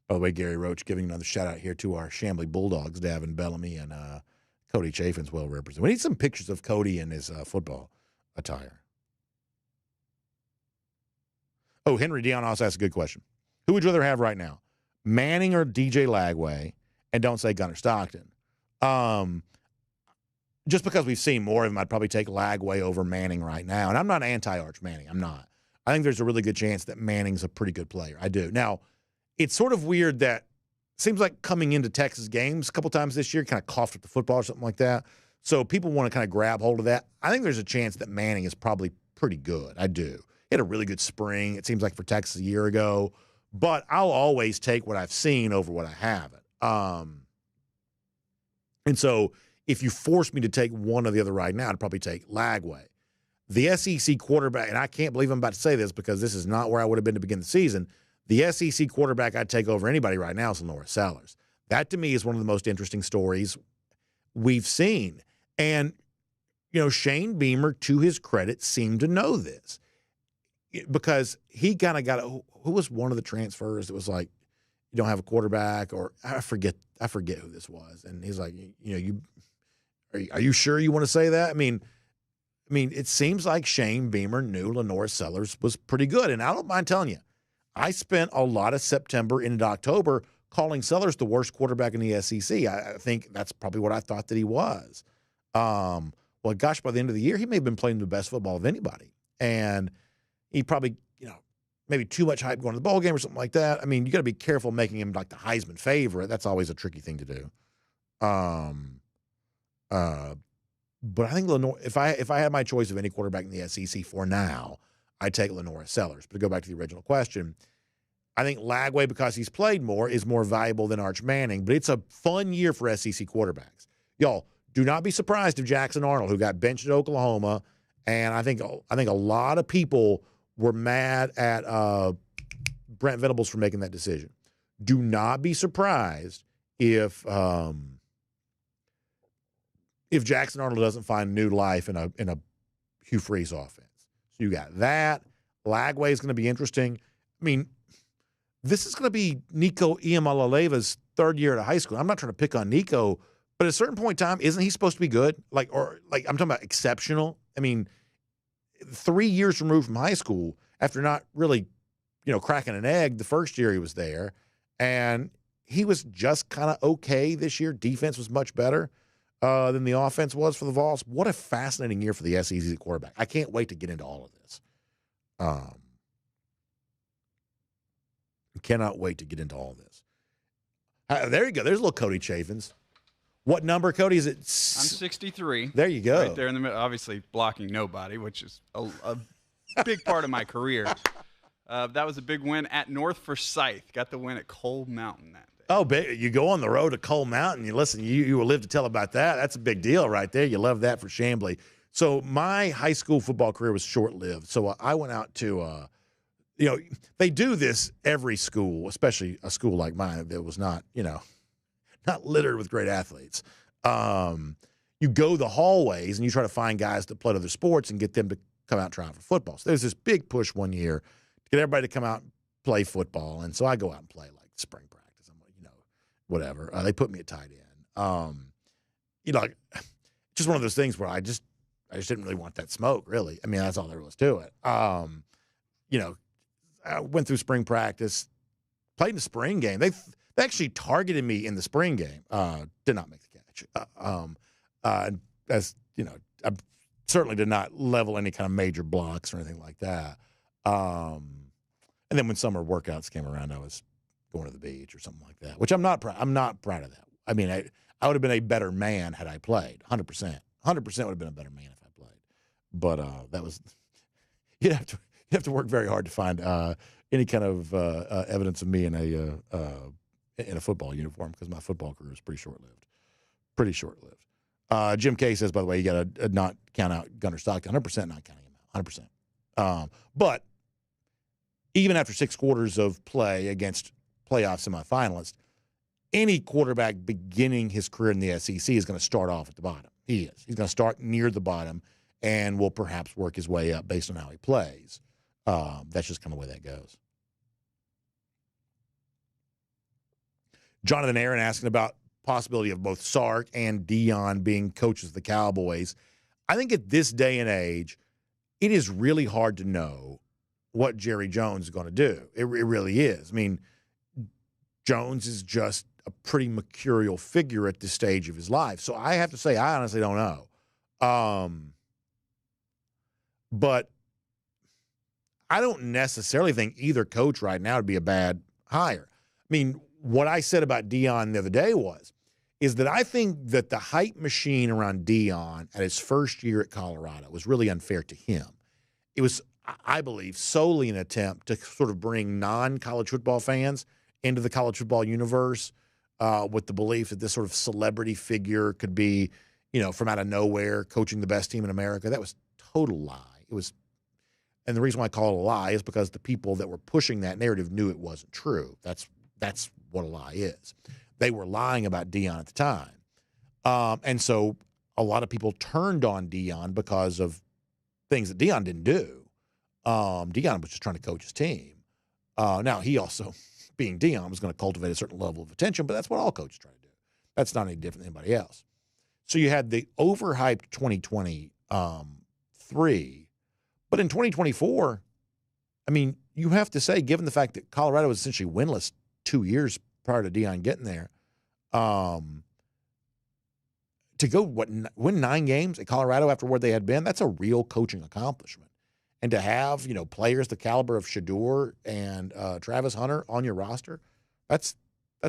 By the way, Gary Roach giving another shout-out here to our Chambly Bulldogs, Davin Bellamy and Cody Chafin's well represented. We need some pictures of Cody in his football attire. Oh, Henry Dion also asked a good question. Who would you rather have right now, Manning or DJ Lagway? And don't say Gunnar Stockton. just because we've seen more of him, I'd probably take Lagway over Manning right now. And I'm not anti-Arch Manning. I'm not. I think there's a really good chance that Manning's a pretty good player. I do. Now, it's sort of weird that it seems like coming into Texas games a couple times this year, kind of coughed up the football or something like that. So people want to kind of grab hold of that. I think there's a chance that Manning is probably pretty good. I do. He had a really good spring, it seems like, for Texas a year ago. But I'll always take what I've seen over what I haven't. And so if you force me to take one or the other right now, I'd probably take Lagway. The SEC quarterback, and I can't believe I'm about to say this because this is not where I would have been to begin the season. The SEC quarterback I'd take over anybody right now is Lenore Sellers. That, to me, is one of the most interesting stories we've seen. And, you know, Shane Beamer, to his credit, seemed to know this because he kind of got who was one of the transfers that was like, you don't have a quarterback, or I forget who this was. And he's like, are you sure you want to say that? I mean, it seems like Shane Beamer knew Lenore Sellers was pretty good. And I don't mind telling you, I spent a lot of September into October calling Sellers the worst quarterback in the SEC. I think that's probably what I thought that he was. Well, gosh, by the end of the year, he may have been playing the best football of anybody. And he probably, maybe too much hype going to the bowl game or something like that. I mean, you got to be careful making him like the Heisman favorite. That's always a tricky thing to do. But I think Lenore, if I had my choice of any quarterback in the SEC for now, I'd take Lenore Sellers. But to go back to the original question, I think Lagway, because he's played more, is more valuable than Arch Manning. But it's a fun year for SEC quarterbacks. Y'all, do not be surprised if Jackson Arnold, who got benched at Oklahoma, and I think a lot of people were mad at Brent Venables for making that decision. Do not be surprised if Jackson Arnold doesn't find new life in a Hugh Freeze offense. So you got that. Lagway is going to be interesting. I mean, this is going to be Nico Iamaleva's third year at a high school. I'm not trying to pick on Nico, but at a certain point in time, isn't he supposed to be good? I'm talking about exceptional. I mean, 3 years removed from high school after not really, cracking an egg the first year he was there. And he was just kind of okay this year. Defense was much better than the offense was for the Vols. What a fascinating year for the SEC quarterback. I can't wait to get into all of this. Cannot wait to get into all of this. There you go. There's a little Cody Chaffins. What number, Cody? Is it? I'm 63. There you go. Right there in the middle, obviously blocking nobody, which is a big part of my career. That was a big win at North Forsyth. Got the win at Cold Mountain that day. Oh, you go on the road to Cold Mountain. You listen. You will live to tell about that. That's a big deal right there. You love that for Chamblee. So my high school football career was short-lived. So I went out to, they do this every school, especially a school like mine that was not, not littered with great athletes. You go the hallways and you try to find guys that play other sports and get them to come out and try out for football. So there's this big push one year to get everybody to come out and play football. And so I go out and play like spring practice. I'm like, whatever. They put me at tight end. Just one of those things where I just didn't really want that smoke, really. I mean, that's all there was to it. I went through spring practice, played in the spring game. They actually targeted me in the spring game. Did not make the catch. I certainly did not level any kind of major blocks or anything like that. And then when summer workouts came around, I was going to the beach or something like that, which I'm not proud of that. I mean, I would have been a better man had I played, 100%. 100% would have been a better man if I played. But that was you'd have to work very hard to find any kind of evidence of me in a football uniform because my football career was pretty short-lived. Jim Kay says, by the way, you got to not count out Gunnar Stockton. 100% not counting him out. 100%. But even after 6 quarters of play against playoff semifinalists, any quarterback beginning his career in the SEC is going to start off at the bottom. He is. He's going to start near the bottom and will perhaps work his way up based on how he plays. That's just kind of the way that goes. Jonathan Aaron asking about possibility of both Sark and Dion being coaches of the Cowboys. I think at this day and age, it is really hard to know what Jerry Jones is going to do. It really is. I mean, Jones is just a pretty mercurial figure at this stage of his life. So I have to say, I honestly don't know. But I don't necessarily think either coach right now would be a bad hire. I mean, what I said about Deion the other day is that I think that the hype machine around Deion at his first year at Colorado was really unfair to him. It was, I believe, solely an attempt to sort of bring non-college football fans into the college football universe with the belief that this sort of celebrity figure could be, from out of nowhere coaching the best team in America. That was a total lie. It was, and the reason why I call it a lie is because the people that were pushing that narrative knew it wasn't true. That's what a lie is. They were lying about Deion at the time. And so a lot of people turned on Deion because of things that Deion didn't do. Deion was just trying to coach his team. Now, he also, being Deion, was going to cultivate a certain level of attention, but that's what all coaches try to do. That's not any different than anybody else. So you had the overhyped 2023, but in 2024, I mean, you have to say, given the fact that Colorado was essentially winless 2 years prior to Deion getting there, to go win 9 games at Colorado after where they had been, that's a real coaching accomplishment. And to have players the caliber of Shedeur and Travis Hunter on your roster, that's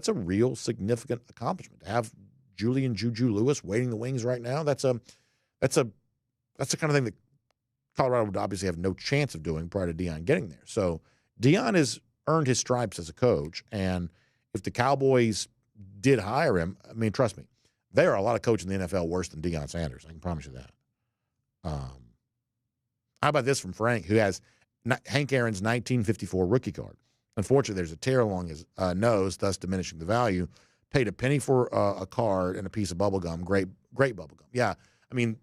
a real significant accomplishment. To have Julian Juju Lewis waiting the wings right now, that's the kind of thing that Colorado would obviously have no chance of doing prior to Deion getting there. So Deion has earned his stripes as a coach, and if the Cowboys did hire him, I mean, trust me, there are a lot of coaches in the NFL worse than Deion Sanders. I can promise you that. How about this from Frank, who has Hank Aaron's 1954 rookie card? Unfortunately, there's a tear along his nose, thus diminishing the value. Paid a penny for a card and a piece of bubble gum. Great bubble gum. Yeah, I mean,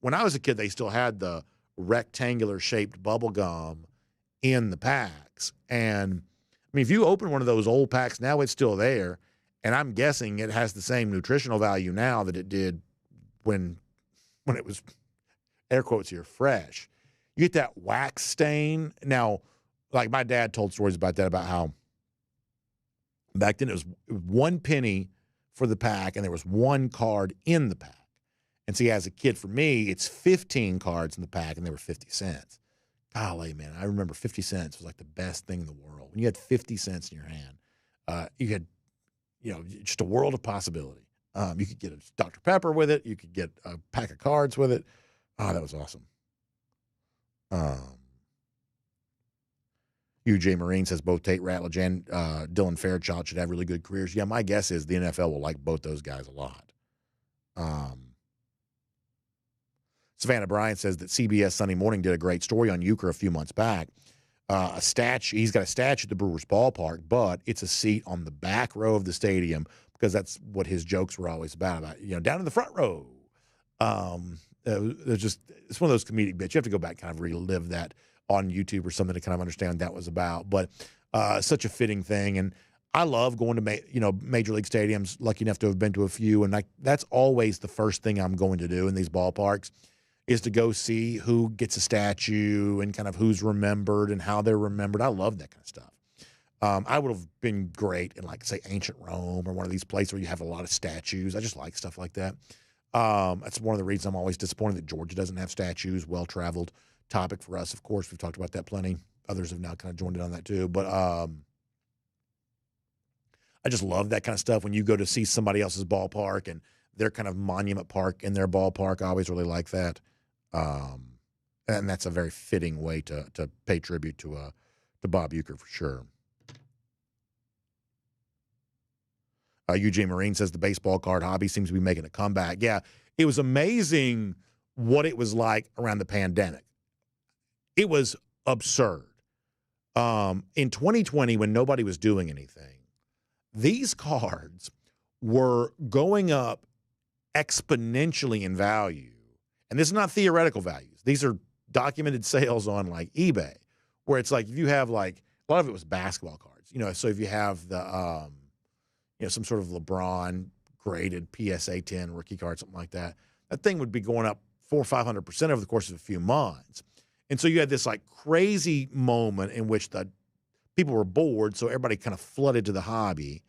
when I was a kid, they still had the rectangular-shaped bubble gum in the packs. And, I mean, if you open one of those old packs now, it's still there. And I'm guessing it has the same nutritional value now that it did when it was, air quotes here, fresh. You get that wax stain. Now, like my dad told stories about that, about how back then it was 1 penny for the pack and there was 1 card in the pack. And see, as a kid, for me, it's 15 cards in the pack and they were 50 cents. Golly, man, I remember 50 cents was like the best thing in the world. When you had 50 cents in your hand, you had, just a world of possibility. You could get a Dr. Pepper with it. You could get a pack of cards with it. Oh, that was awesome. UJ Marine says both Tate Ratledge and Dylan Fairchild should have really good careers. Yeah, my guess is the NFL will like both those guys a lot. Savannah Bryant says that CBS Sunday Morning did a great story on Euchre a few months back. He's got a statue at the Brewers ballpark, but it's a seat on the back row of the stadium because that's what his jokes were always about down in the front row. It's one of those comedic bits. You have to go back and kind of relive that on YouTube or something to kind of understand what that was about. But such a fitting thing. And I love going to major league stadiums, lucky enough to have been to a few. And that's always the first thing I'm going to do in these ballparks is to go see who gets a statue and kind of who's remembered and how they're remembered. I love that kind of stuff. I would have been great in, like, say, ancient Rome or one of these places where you have a lot of statues. I just like stuff like that. That's one of the reasons I'm always disappointed that Georgia doesn't have statues. Well-traveled topic for us, of course. We've talked about that plenty. Others have now kind of joined in on that too. But I just love that kind of stuff when you go to see somebody else's ballpark and their kind of monument park in their ballpark. I always really like that. And that's a very fitting way to pay tribute to Bob Euchre for sure. UJ Marine says the baseball card hobby seems to be making a comeback. Yeah, it was amazing what it was like around the pandemic. It was absurd. In 2020, when nobody was doing anything, these cards were going up exponentially in value. And this is not theoretical values. These are documented sales on, like, eBay, where it's like if you have, like, a lot of it was basketball cards. So if you have the some sort of LeBron graded PSA 10 rookie card, something like that, that thing would be going up 400% or 500% over the course of a few months. And so you had this, like, crazy moment in which the people were bored, so everybody kind of flooded to the hobby.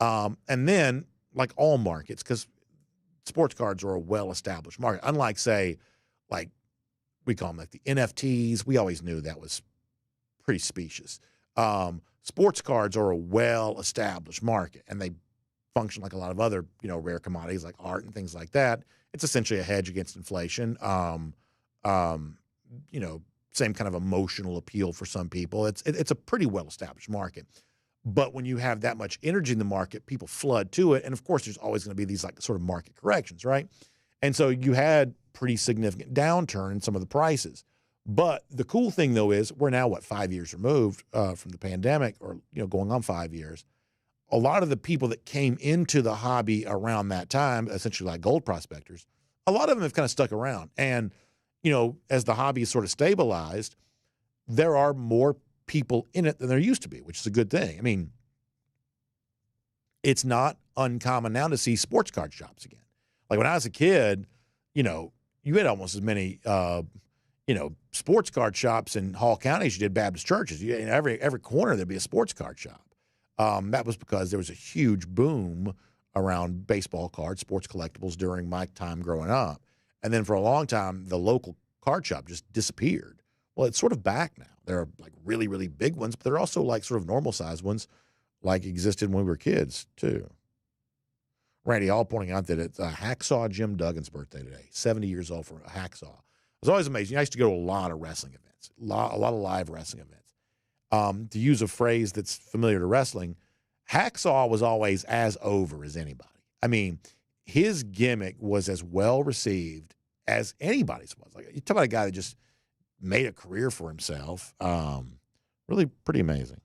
And then, like all markets, because sports cards are a well-established market. Unlike, say, like we call them like the NFTs. We always knew that was pretty specious. Sports cards are a well-established market, and they function like a lot of other, rare commodities like art and things like that. It's essentially a hedge against inflation. Same kind of emotional appeal for some people. It's a pretty well-established market. But when you have that much energy in the market, people flood to it. And of course, there's always going to be these like sort of market corrections, right? And so you had pretty significant downturn in some of the prices. But the cool thing, though, is we're now, 5 years removed from the pandemic, or, going on 5 years. A lot of the people that came into the hobby around that time, essentially like gold prospectors, a lot of them have kind of stuck around. And, as the hobby is sort of stabilized, there are more people in it than there used to be, which is a good thing. I mean, it's not uncommon now to see sports card shops again. Like when I was a kid, you had almost as many, sports card shops in Hall County as you did Baptist churches. In every corner there'd be a sports card shop. That was because there was a huge boom around baseball cards, sports collectibles during my time growing up. And then for a long time, the local card shop just disappeared. Well, it's sort of back now. There are like really, really big ones, but there are also like sort of normal sized ones like existed when we were kids too. Randy Hall pointing out that it's Hacksaw Jim Duggan's birthday today, 70 years old for a hacksaw. I was always amazing. I used to go to a lot of wrestling events, a lot of live wrestling events. To use a phrase that's familiar to wrestling, Hacksaw was always as over as anybody. I mean, his gimmick was as well received as anybody's was. Like, you talk about a guy that just made a career for himself. Really pretty amazing.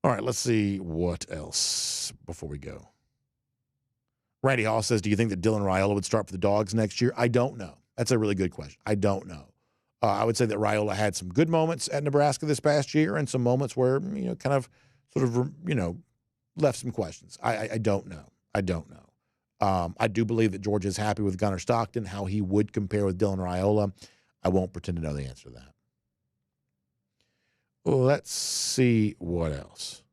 All right, let's see what else before we go. Randy Hall says, do you think that Dylan Raiola would start for the Dawgs next year? I don't know. That's a really good question. I don't know. I would say that Raiola had some good moments at Nebraska this past year and some moments where, left some questions. I don't know. I don't know. I do believe that Georgia is happy with Gunnar Stockton, how he would compare with Dylan Raiola. I won't pretend to know the answer to that. Let's see what else.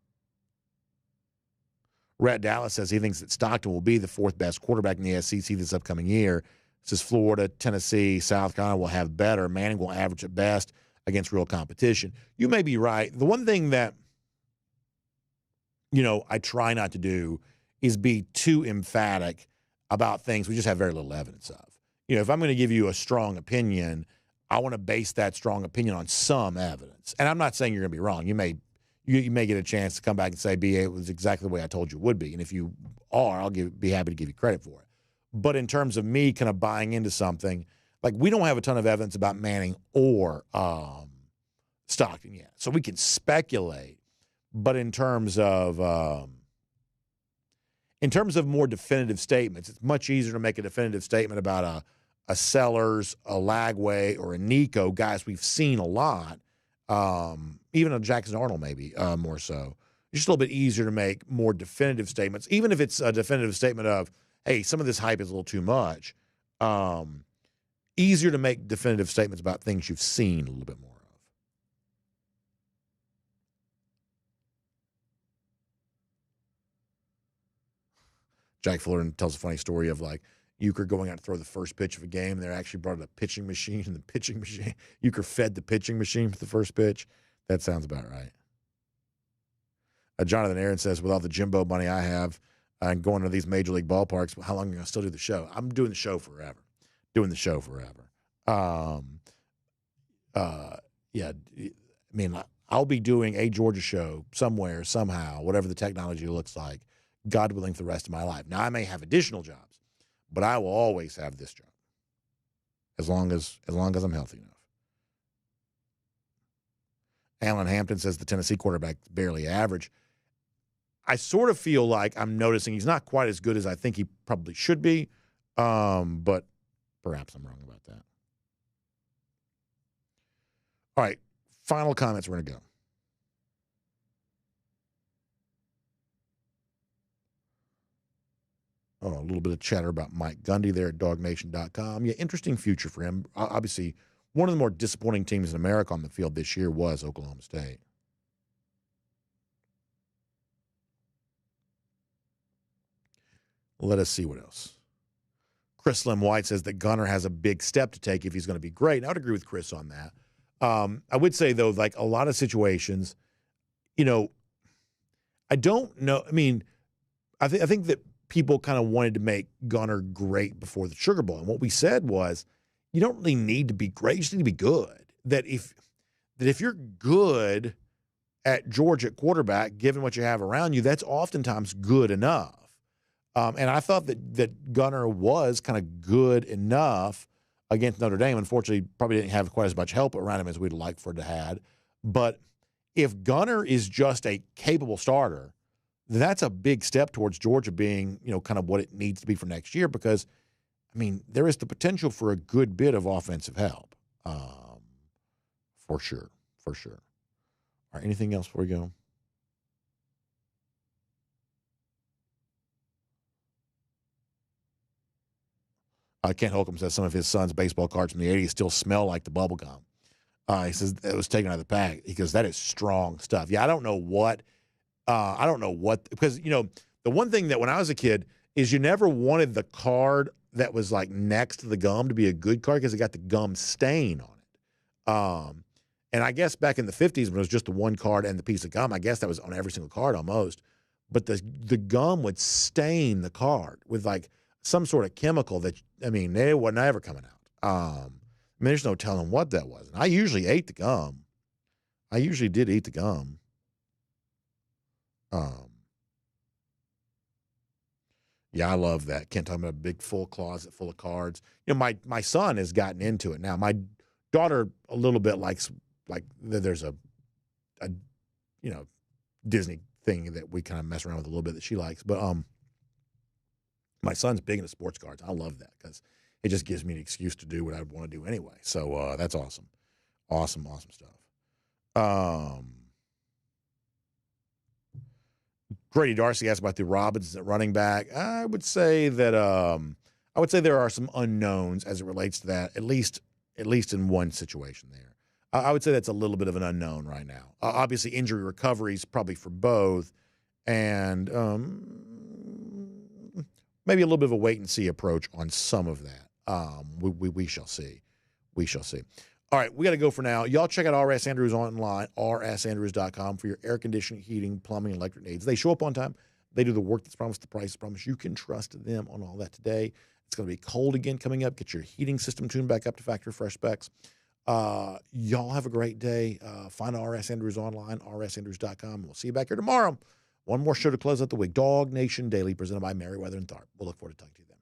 Rhett Dallas says he thinks that Stockton will be the fourth best quarterback in the SEC this upcoming year. Says Florida, Tennessee, South Carolina will have better. Manning will average at best against real competition. You may be right. The one thing that, I try not to do is be too emphatic about things we just have very little evidence of. If I'm going to give you a strong opinion, I want to base that strong opinion on some evidence. And I'm not saying you're going to be wrong. You may get a chance to come back and say, BA, it was exactly the way I told you it would be. And if you are, I'll be happy to give you credit for it. But in terms of me kind of buying into something, like we don't have a ton of evidence about Manning or Stockton yet. So we can speculate. But in terms of more definitive statements, it's much easier to make a definitive statement about a Sellers, a Lagway, or a Nico, guys we've seen a lot, even a Jackson Arnold maybe more so. It's just a little bit easier to make more definitive statements, even if it's a definitive statement of, hey, some of this hype is a little too much. Easier to make definitive statements about things you've seen a little bit more of. Jack Fuller tells a funny story of like Euchre going out to throw the first pitch of a game. They actually brought a pitching machine, and the pitching machine, Euchre fed the pitching machine for the first pitch. That sounds about right. Jonathan Aaron says, with all the Jimbo money I have and going to these major league ballparks, how long am I going to still do the show? I'm doing the show forever. Yeah, I mean, I'll be doing a Georgia show somewhere, somehow, whatever the technology looks like, God willing, for the rest of my life. Now, I may have additional jobs, but I will always have this job as long as I'm healthy enough. Alan Hampton says the Tennessee quarterback is barely average. I sort of feel like I'm noticing he's not quite as good as I think he probably should be, but perhaps I'm wrong about that. All right, final comments. We're going to go. A little bit of chatter about Mike Gundy there at DawgNation.com. Yeah, interesting future for him. Obviously, one of the more disappointing teams in America on the field this year was Oklahoma State. Let us see what else. Chris Slim White says that Gunner has a big step to take if he's going to be great. And I would agree with Chris on that. I would say, though, like a lot of situations, I don't know. I mean, I think that people kind of wanted to make Gunner great before the Sugar Bowl. And what we said was, you don't really need to be great. You just need to be good. That if you're good at Georgia at quarterback, given what you have around you, that's oftentimes good enough. And I thought that Gunner was kind of good enough against Notre Dame. Unfortunately, probably didn't have quite as much help around him as we'd like for it to have. But if Gunner is just a capable starter, that's a big step towards Georgia being, kind of what it needs to be for next year because, I mean, there is the potential for a good bit of offensive help. For sure. All right, anything else before we go? Kent Holcomb says some of his son's baseball cards from the 80s still smell like the bubble gum. He says it was taken out of the pack. He goes, that is strong stuff. Yeah, I don't know what, because, the one thing that when I was a kid is you never wanted the card that was like next to the gum to be a good card because it got the gum stain on it. And I guess back in the 50s when it was just the one card and the piece of gum, I guess that was on every single card almost. But the gum would stain the card with like some sort of chemical that, they were never coming out. There's no telling what that was. And I usually ate the gum. I usually did eat the gum. Yeah, I love that. Kent talking about a big full closet full of cards. My son has gotten into it now. My daughter a little bit likes like there's a Disney thing that we kind of mess around with a little bit that she likes. But my son's big into sports cards. I love that because it just gives me an excuse to do what I want to do anyway. So that's awesome. Awesome stuff. Grady Darcy asked about the Robinson at running back. I would say that there are some unknowns as it relates to that, at least in one situation there. I would say that's a little bit of an unknown right now. Obviously, injury recovery is probably for both, and maybe a little bit of a wait-and-see approach on some of that. We shall see. All right, we got to go for now. Y'all check out R.S. Andrews online, rsandrews.com, for your air conditioning, heating, plumbing, and electric needs. They show up on time. They do the work that's promised, the price is promised. You can trust them on all that today. It's going to be cold again coming up. Get your heating system tuned back up to factory fresh specs. Y'all have a great day. Find R.S. Andrews online, rsandrews.com. We'll see you back here tomorrow. One more show to close out the week. DawgNation Daily, presented by Merriweather and Tharp. We'll look forward to talking to you then.